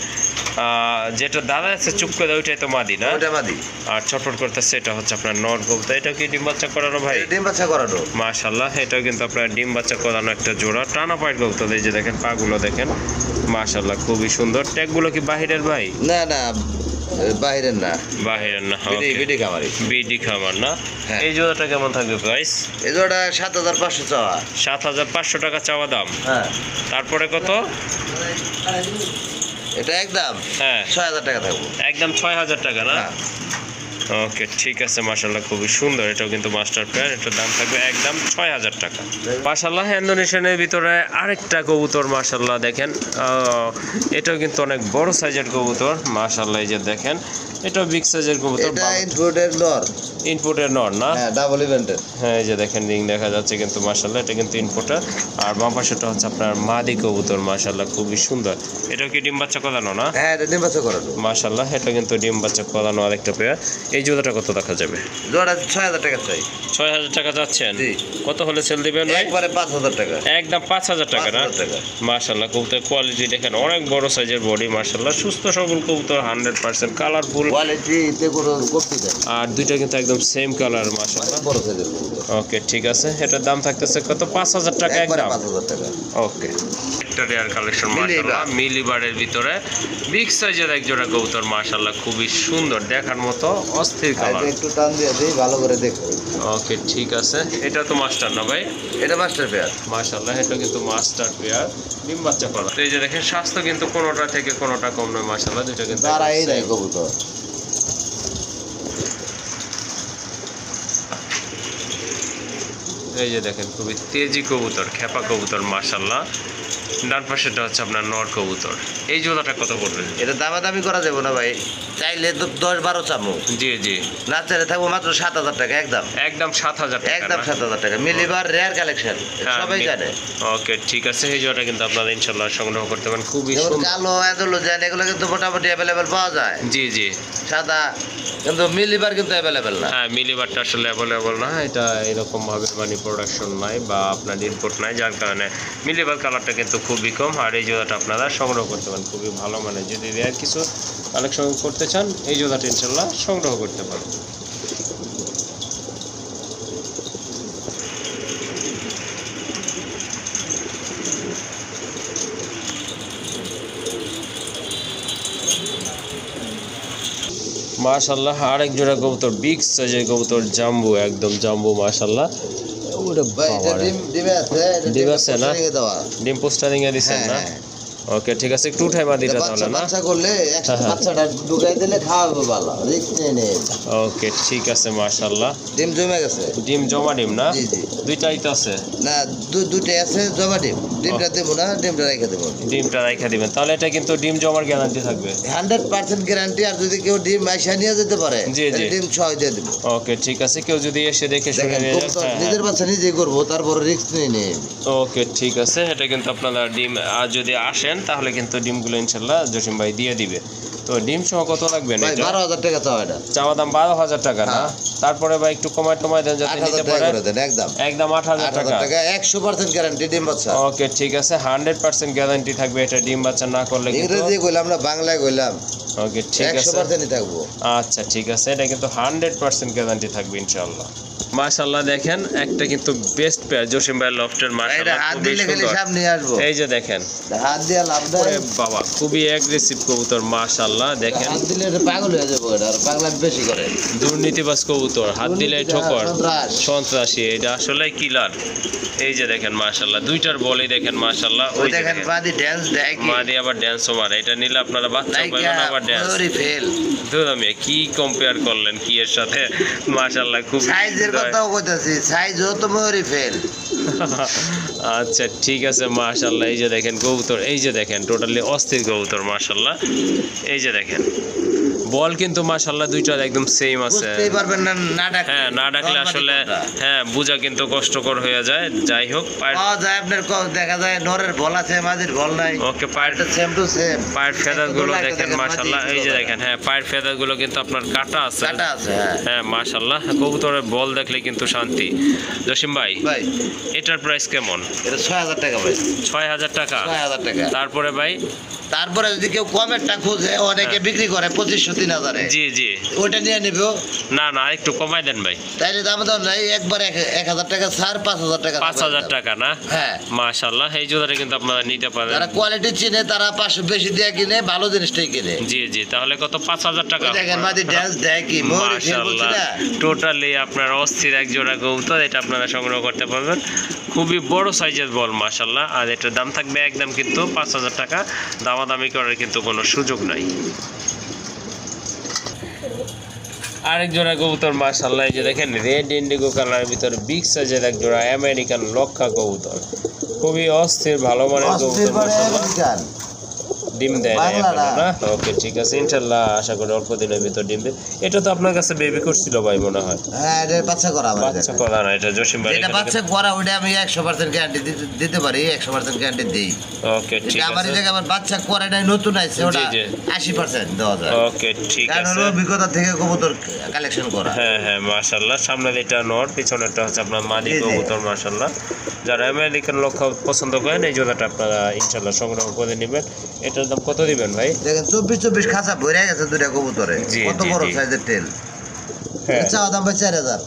যেটা দাদা আছে চুপ করে ওইটাই তো মাদি না? ওটা মাদি। আর ছটফট করতেছে এটা হচ্ছে আপনার নর কবুতর। এটা কি ডিম বাচ্চা করানো ভাই? এটা ডিম বাচ্চা করানো। মাশাআল্লাহ এটাও কিন্তু আপনার ডিম বাচ্চা করানো একটা জোড়া, টানা পায়ের কবুতর। এই যে দেখেন পাগুলো দেখেন মাশাআল্লাহ খুবই সুন্দর। ট্যাগগুলো কি বাহিরের ভাই? না না, বাইরের না, বাহিরের না? বিডি খামারি। বিডি খামার না? হ্যাঁ। এই জোড়াটা কেমন থাকবে প্রাইস? এই জোড়া 7500 চাওয়া। 7500 টাকা চাওয়া দাম। হ্যাঁ, তারপরে কত? এটা একদম হ্যাঁ 6000 টাকা থাকবো। একদম 6000 টাকা না? হ্যাঁ। ওকে ঠিক আছে মাশাআল্লাহ খুবই সুন্দর। এটাও কিন্তু মাস্টার পেয়ার, এটার দাম থাকবে একদম 6000 টাকা। মাশাআল্লাহ ইন্দোনেশিয়ানের ভিতরে আরেকটা কবুতর মাশাআল্লাহ দেখেন, এটাও কিন্তু অনেক বড় সাইজের কবুতর মাশাআল্লাহ। এই যে দেখেন এটাও বিগ সাইজের কবুতর। এটা ইনপুটের নর। ইনপুটের নর না? হ্যাঁ, ডাবল ইভেন্টের। হ্যাঁ এই যে দেখেন রিং দেখা যাচ্ছে কিন্তু মাশাআল্লাহ এটা কিন্তু ইনপুটার। আর বাম পাশেটা হচ্ছে আপনার মাদি কবুতর মাশাআল্লাহ খুবই সুন্দর। এটাও কি ডিম বাচ্চা করানো না? হ্যাঁ, এটা ডিম বাচ্চা করানো। মাশাআল্লাহ এটা কিন্তু ডিম বাচ্চা করানো আরেকটা পেয়ার। এই জোড়াটা কত দেখা যাবে? জোড়া 6000 টাকা চাই। 6000 টাকা যাচ্ছেন? জি। কত হলে সেল দিবেন ভাই? একবারে 5000 টাকা। একদম 5000 টাকা না? 5000 টাকা। মাশাআল্লাহ কবুতর কোয়ালিটি দেখেন, অনেক বড় সাইজের বডি মাশাআল্লাহ, সুস্থ সবল কবুতর, 100% কালারফুল। কোয়ালিটিতে কোনো করতে দেয়। আর দুইটা কিন্তু একদম সেম কালার মাশাআল্লাহ। বড় সাইজের কবুতর। ওকে ঠিক আছে, এটার দাম থাকতেছে কত? 5000 টাকা একবারে একদম? 5000 টাকা। ওকে একটা রেয়ার কালেকশন মিলি মাশাআল্লাহ, বার। মিলিবারের ভিতরে বিগ সাইজের এক জোড়া কবুতর মাশাআল্লাহ খুবই সুন্দর, দেখার মতো অস্থির আর কালার। এটা একটু টান দিয়ে দিই, ভালো করে দেখো। ওকে ঠিক আছে, এটা তো মাস্টার না ভাই? এটা মাস্টার পেয়ার। মাশাআল্লাহ এটা কিন্তু মাস্টার পেয়ার, ডিম বাচ্চা করা। তো এই যে দেখেন স্বাস্থ্য কিন্তু কোনোটা থেকে কোনোটা কম নয় মাশাআল্লাহ, দুটো কিন্তু দাঁড়াই নাই কবুতর। এই যে দেখেন খুবই তেজি কবুতর, খেপা কবুতর মাশাআল্লাহ। ডান পাশেটা হচ্ছে আপনার নর কবুতর। এই জোড়াটা কত পড়বে? এটা দামাদামি করা যাবে না ভাই, চাইলে তো 10-12 চামু। জি জি। না চাইলে থাকবো মাত্র 7000 টাকা একদম। একদম 7000 টাকা একদম না? 7000 টাকা। মিলিবার রেয়ার কালেকশন, হ্যাঁ, সবাই জানে। ওকে ঠিক আছে, এই জোড়াটা কিন্তু আপনারা ইনশাআল্লাহ সংগ্রহ করতে পারেন, খুবই যেমন সুন্দর। কালো অ্যান্ডালুজিয়ান এগুলো কিন্তু মোটামুটি অ্যাভেলেবেল পাওয়া যায়। জি জি। সাদা কিন্তু মিলিবার কিন্তু অ্যাভেলেবেল না। হ্যাঁ মিলিবারটা আসলে অ্যাভেলেবল না, এটা এরকম ভাবে মানে প্রোডাকশন নাই বা আপনার ইনপুট নাই, যার কারণে মিলিবার কালারটা কিন্তু খুবই কম। আর এই জোড়াটা আপনারা সংগ্রহ করতে পারেন খুবই ভালো, মানে যদি রেয়ার কিছু কালেকশন করতে চান এই জোড়াটা ইনশাআল্লাহ সংগ্রহ করতে পারেন। মাশাআল্লাহ আরেক জোড়া কবুতর, বিগ সাইজের কবুতর, জাম্বু, একদম জাম্বু মাশাআল্লাহ। ওরে ভাই এটা বাবা রে। ডিমে আছে, এটা ডিম আছে না? পোস্টারিংয়ে দেওয়া। ডিম পোস্টারিং এ দিছেন না? হ্যাঁ, ওকে ঠিক আছে, একটু উঠাই মাদিটা তাহলে না? বাচ্চা করলে হ্যাঁ। বাচ্চাটা ঢুকাই দিলে খাওয়াবে ভালো, রিস্ক নেই। ওকে ঠিক আছে মাশাআল্লাহ। ডিম জমে গেছে। ডিম জমা ডিম না? জি জি। দুইটাই তো আছে না দুইটাই আছে জমা ডিম। ডিমটা দেবো না, ডিমটা রেখে দেবো। ডিমটা রাইখা দিবেন তাহলে, এটা কিন্তু ডিম জমার গ্যারান্টি থাকবে 100% গ্যারান্টি। আর যদি কেউ ডিম আইসা নিয়ে যেতে পারে জি, জি। ডিম 6 দিয়ে দেবো। ওকে ঠিক আছে, কেউ যদি এসে দেখে শুনে দেখেন নিয়ে কবুতর যায়, নিজের বাচ্চা নিজেই করবো, তারপর রিস্ক নিয়ে নেই। ওকে ঠিক আছে, এটা কিন্তু আপনারা ডিম আর যদি আসেন তাহলে কিন্তু ডিমগুলো ইনশাল্লাহ জসিম ভাই দিয়ে দিবে। তো ডিম সহ কত লাগবে? ভাই 12,000 টাকা চাও এটা। চাওয়া দাম 12,000 টাকা না? হ্যাঁ। তারপরে ভাই একটু কমাই দেন যাতে 8,000 নিতে টাকা পারে। করে দেন একদম। একদম 8,000 টাকা। 100% গ্যারান্টি ডিম বাচ্চা। ওকে ঠিক আছে, 100% গ্যারান্টি থাকবে এটা ডিম বাচ্চা না করলে কিন্তু। ইংরেজি কইলাম না, বাংলায় কইলাম। ওকে ঠিক আছে, 100%ই থাকবো। আচ্ছা ঠিক আছে, এটা কিন্তু 100% গ্যারান্টি থাকবে ইনশাআল্লাহ। মাশাআল্লাহ দেখেন একটা কিন্তু বেস্ট পেয়ার জসিম ভাই লফটের, এটা মাশাআল্লাহ হাত খুবই দিলে গেলে সুন্দর। সামনে আসবো। এই যে দেখেন, হাত দিয়ে লাভ ওরে দেয়। বাবা খুবই অ্যাগ্রেসিভ কবুতর মাশাআল্লাহ দেখেন। হাত দিলে এটা পাগল হয়ে যাবো, এটা আর পাগলামি বেশি করে। দুর্নীতিবাজ কবুতর, হাত দিলে ঠোকর, সন্ত্রাস। সন্ত্রাসী, এটা আসলে কিলার। এই যে দেখেন মাশাআল্লাহ দুইটার বলই দেখেন মাশাআল্লাহ। ওই দেখেন বাদি ড্যান্স দেয় কি? মাদি আবার ড্যান্সও মারে, এটা নিলে আপনারা বাচ্চা পাবেন আবার ড্যান্স। ওরে ফেল। দুদামে কি কম্পেয়ার করলেন কি এর সাথে? মাশাআল্লাহ খুব সাইজের কথাও কইতাছি, সাইজও তো মরি ফেল। আচ্ছা ঠিক আছে মাশাআল্লাহ। এই যে দেখেন কবুতর, এই যে দেখেন টোটালি অস্থির কবুতর মাশাআল্লাহ। এই যে দেখেন বল কিন্তু মাশাআল্লাহ দুইটার একদম সেম আছে। বুঝতেই পারবেন না, না ডাকলে। হ্যাঁ না ডাকলে আসলে হ্যাঁ বোঝা কিন্তু কষ্টকর হয়ে যায়। যাই হোক পাওয়া যায় আপনার দেখা যায় নরের বল আছে, মাদির বল নাই। ওকে পায়ের সেম টু সেম। পায়ের ফেদার গুলো দেখেন মাশাআল্লাহ। এই যে দেখেন হ্যাঁ পায়ের ফেদার গুলো কিন্তু আপনার কাটা আছে। কাটা আছে হ্যাঁ মাশাআল্লাহ। কবুতরের বল দেখলে কিন্তু শান্তি। জসিম ভাই ভাই এটার প্রাইস কেমন? এটা 6,000 টাকা ভাই। 6,000 টাকা। 6,000 টাকা। তারপরে ভাই তারপরে যদি কেউ কমেরটা খুঁজে, অনেকে বিক্রি করে 2,500-3,000 জি জি, ওইটা নিয়ে নেবেও। না না একটু কমাই দেন ভাই। তাইলে দাম দাম নাই, একবার 1,000 টাকা ছাড়, 5,000 টাকা। 5,000 টাকা না? হ্যাঁ মাশাআল্লাহ এই জোড়াটা কিন্তু আপনারা নিতে পারেন। যারা কোয়ালিটি চিনে তারা 500 বেশি দিয়ে কিনে, ভালো জিনিসটাই কিনে। জি জি, তাহলে কত? 5,000 টাকা। ওই দেখেন মাদি ড্যান্স দেয় কি? মরি ফেল বলছি না। টোটালি আপনার অস্থির এক জোড়া কবুতর, এটা আপনারা সংগ্রহ করতে পারবেন। খুবই বড় সাইজের বল মাশাআল্লাহ। আর এটার দাম থাকবে একদম কিন্তু 5,000 টাকা। দামাদামি করার কিন্তু কোনো সুযোগ নাই। আরেক জোড়া কবুতর মাশাআল্লাহ, এই যে দেখেন রেড ইন্ডিগো কালারের ভিতরে বিগ সাইজের এক জোড়া আমেরিকান লক্ষা কবুতর। খুবই অস্থির ভালো মানের কবুতর মাশাআল্লাহ। ডিম দেয় না এখনো না? ওকে ঠিক আছে, ইনশাআল্লাহ আশা করি অল্প দিনের ভিতর ডিম দেবে। এটা তো আপনার কাছে বেবি করছিল ভাই মনে হয়। হ্যাঁ এটা বাচ্চা করা ভাই। বাচ্চা করা না, এটা জসিম ভাই। এটা বাচ্চা করা, ওইটা আমি 100% গ্যারান্টি দিতে পারি, 100% গ্যারান্টি দেই। ওকে ঠিক এটা আমার আছে। জায়গা আমার বাচ্চা করা নাই, নতুন আইছে, ওটা জি, জি। 80% দেওয়া যায়। ওকে ঠিক কারণ আছে। ওর অভিজ্ঞতা থেকে কবুতর কালেকশন করা। হ্যাঁ হ্যাঁ মাশাআল্লাহ। সামনের এটা নর, পিছনেরটা হচ্ছে আপনার মাদি জি, জি। কবুতর মাশাআল্লাহ। যারা আমেরিকান লক্ষা পছন্দ করেন এই জোড়াটা আপনারা ইনশাআল্লাহ সংগ্রহ করে নেবেন। এটার দাম কত দিবেন ভাই? দেখেন 24 খাঁচা ভরে গেছে দুইটা কবুতরে। জি, কত জি, বড় জি। সাইজের টেল। হ্যাঁ চাওয়া দাম ভাই 4,000।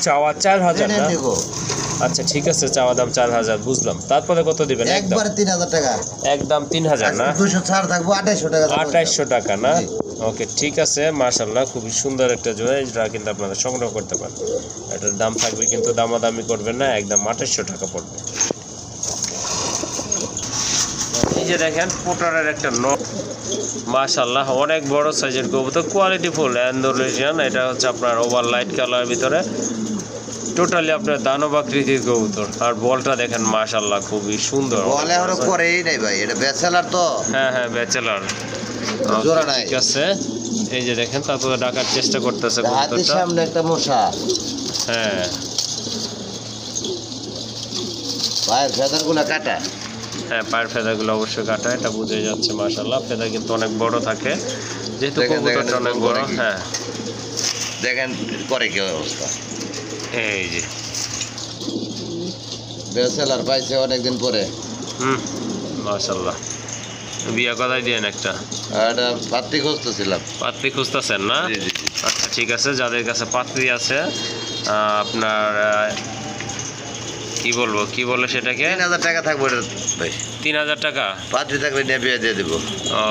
চাওয়া 4,000 না? দেখো আচ্ছা ঠিক আছে, চাওয়া দাম 4,000 বুঝলাম। তারপরে কত দিবেন? একদম একবার 3,000 টাকা। একদম 3,000 না? 200 ছাড় থাকবো, 2,800 টাকা। 2,800 টাকা না? জি। ওকে ঠিক আছে মাশাআল্লাহ, খুবই সুন্দর একটা জোড়া। এই জোড়া কিন্তু আপনারা সংগ্রহ করতে পারেন। এটার দাম থাকবে কিন্তু দামাদামি করবেন না, একদম 2,800 টাকা পড়বে। এই যে দেখেন পোটারের একটা নর মাশাআল্লাহ, অনেক বড় সাইজের কবুতর, কোয়ালিটি ফুল অ্যান্ডোলেশিয়ান। এটা হচ্ছে আপনার ওভার লাইট কালারের ভিতরে, টোটালি আপনার দানব আকৃতির কবুতর। আর বলটা দেখেন মাশাআল্লাহ খুবই সুন্দর। বলে এখনো করেই নাই ভাই, এটা ব্যাচেলার তো। হ্যাঁ হ্যাঁ ব্যাচেলার। জোড়া নাই। ঠিক আছে, এই যে দেখেন তারপরে ডাকার চেষ্টা করতেছে হাতের কবুতরটা। সামনে একটা মশা। হ্যাঁ ভাই ফেদার গুলা কাটা। হ্যাঁ পায়ের ফেদারগুলো অবশ্যই কাটা, এটা বুঝে যাচ্ছে মাশাআল্লাহ। ফেদার কিন্তু অনেক বড় থাকে যেহেতু দেখেন, কবুতরটা দেখেন, অনেক বড় বড়। কি? হ্যাঁ দেখেন করে কি অবস্থা। এই যে ব্যাচেলার পাইছে অনেকদিন পরে। মাশাআল্লাহ। বিয়া কথাই দিয়েন একটা। এটা পাত্রী খুঁজতেছিলাম। পাত্রী খুঁজতেছেন না? জি, জি, জি। আচ্ছা ঠিক আছে, যাদের কাছে পাত্রী আছে আপনার কি বলবো, কি বলে সেটাকে? 3000 টাকা থাকবে এটা ভাই। 3000 টাকা। পাত্রী থাকলে নিয়ে বিয়ে দিয়ে দেবো।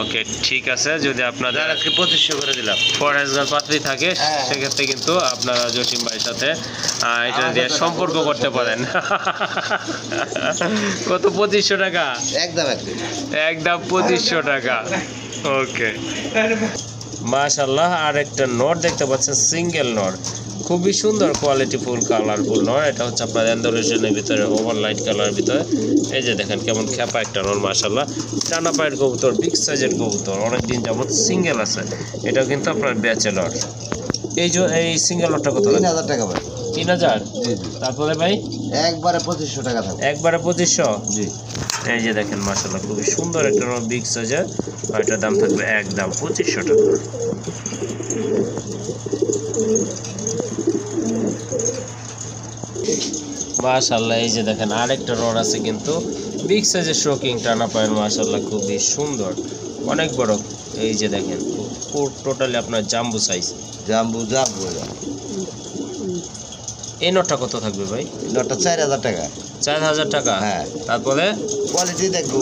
ওকে ঠিক আছে, যদি আপনাদের আজকে 2500 করে দিলাম। ফরেস্টার পাত্রী থাকে হ্যাঁ। সেক্ষেত্রে কিন্তু আপনারা জসিম ভাইয়ের সাথে এটা দিয়ে সম্পর্ক করতে পারেন। কত? 2500 টাকা একদম একদম 2500 টাকা। ওকে মাশাআল্লাহ, আর একটা নট দেখতে পাচ্ছেন, সিঙ্গেল নট, খুবই সুন্দর কোয়ালিটি ফুল কালারফুল নট। এটা হচ্ছে আপনার অ্যান্ডোলেশনের ভিতরে ওভার লাইট কালার ভিতরে। এই যে দেখেন কেমন খ্যাপা একটা নট মাশাআল্লাহ। টানা পায়ের কবুতর, বিগ সাইজের কবুতর, অনেকদিন যাবত সিঙ্গেল আছে। এটাও কিন্তু আপনার ব্যাচেলর। এই সিঙ্গেল নটটা কত? 3000 টাকা ভাই। 3000। জি। তারপরে ভাই একবারে 2500 টাকা থাকবে। একবারে 2500। জি। এই যে দেখেন মাশাআল্লাহ খুবই সুন্দর একটা বিগ সাইজের, আর এটার দাম থাকবে একদম 2500 টাকা। মাশাআল্লাহ এই যে দেখেন আরেকটা রড আছে কিন্তু বিগ সাইজের শোকিং টানা পায়ের, মাশাআল্লাহ খুবই সুন্দর, অনেক বড়। এই যে দেখেন টোটালি আপনার জাম্বু সাইজ। জাম্বু। এই নটটা কত থাকবে ভাই? নটটা 4000 টাকা। 4000 টাকা। হ্যাঁ। তারপরে কোয়ালিটি দেখবো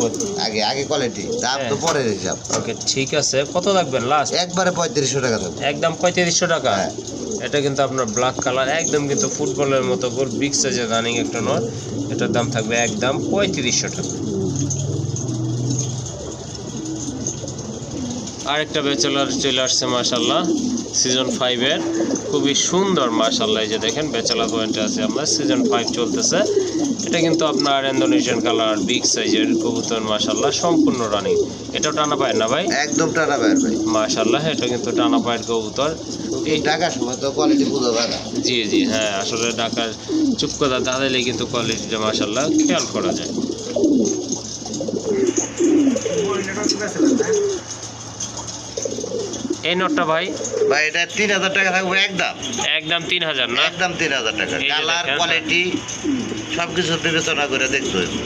আগে কোয়ালিটি, দাম তো পরে হিসাব। ওকে ঠিক আছে, কত রাখবেন লাস্ট? একবারে 3500 টাকা থাকবে। একদম 3500 টাকা। হ্যাঁ। এটা কিন্তু আপনার ব্ল্যাক কালার, একদম কিন্তু ফুটবলের মতো গোল বিগ সাইজের রানিং একটা নট। এটার দাম থাকবে একদম 3500 টাকা। আরেকটা ব্যাচেলার চলে আসছে মাশাআল্লাহ, সিজন 5 এর, খুবই সুন্দর মাশাআল্লাহ। এই যে দেখেন ব্যাচেলার পয়েন্টে আছে আমরা, সিজন 5 চলতেছে। এটা কিন্তু আপনার ইন্দোনেশিয়ান কালার বিগ সাইজের কবুতর মাশাআল্লাহ, সম্পূর্ণ রানিং। এটাও টানা পায়ের না ভাই? একদম টানা পায়ের ভাই মাশাআল্লাহ, এটা কিন্তু টানা পায়ের কবুতর। এই ঢাকার সময় তো কোয়ালিটি বুঝা যায় না। জি জি হ্যাঁ, আসলে ঢাকার চুপকোদা দাঁড়াইলে কিন্তু কোয়ালিটিটা মাশাআল্লাহ খেয়াল করা যায়। এই নটটা ভাই? ভাই এটা 3000 টাকা থাকবে একদম। একদম 3000 না? একদম 3000 টাকা। এই যে কালার দেখেন। কোয়ালিটি সবকিছু বিবেচনা করে দেখতে হবে।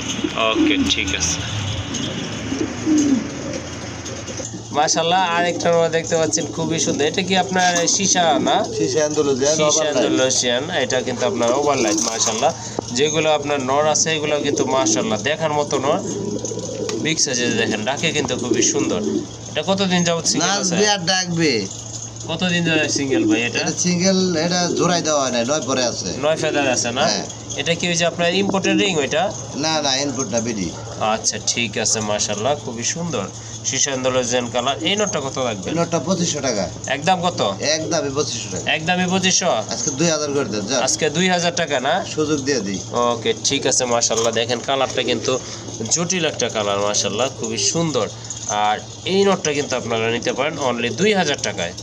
ওকে ঠিক আছে মাশাআল্লাহ। আরেকটা আমরা দেখতে পাচ্ছেন খুবই সুন্দর, এটা কি আপনার সীসা না? শীশা আন্দোলন, এটা কিন্তু আপনার ওভারলাইট মাশাআল্লাহ। যেগুলো আপনার নর আছে এগুলো কিন্তু মাশাআল্লাহ দেখার মতো নর, বিগ সাইজের। দেখেন ডাকে কিন্তু খুবই সুন্দর। এটা কতদিন যাবত সিঙ্গেল নাচ আছে? বিয়ার ডাকবে। কতদিন ধরে সিঙ্গেল ভাই? এটা সিঙ্গেল, এটা জোড়াই দেওয়া হয় না, 9 পরে আছে। 9 ফেদার আছে না? হ্যাঁ। এটা কি হয়েছে আপনার ইম্পোর্টেড রিং ওইটা? না ইনপুট না বিডি। আচ্ছা ঠিক আছে মাশাআল্লাহ, খুবই সুন্দর সীসা আন্দোলন কালার। এই নোটটা কত রাখবেন? নোটটা 2500 টাকা। একদম কত? একদমই 2500 টাকা। একদমই 2500। আজকে 2000 করে দেন। যা আজকে 2000 টাকা না? সুযোগ দিয়ে দিই। ওকে ঠিক আছে মাশাআল্লাহ। দেখেন কালারটা কিন্তু জটিল একটা কালার মাশাআল্লাহ, খুবই সুন্দর। আর এই নোটটা কিন্তু আপনারা নিতে পারেন অনলি 2000 টাকায়।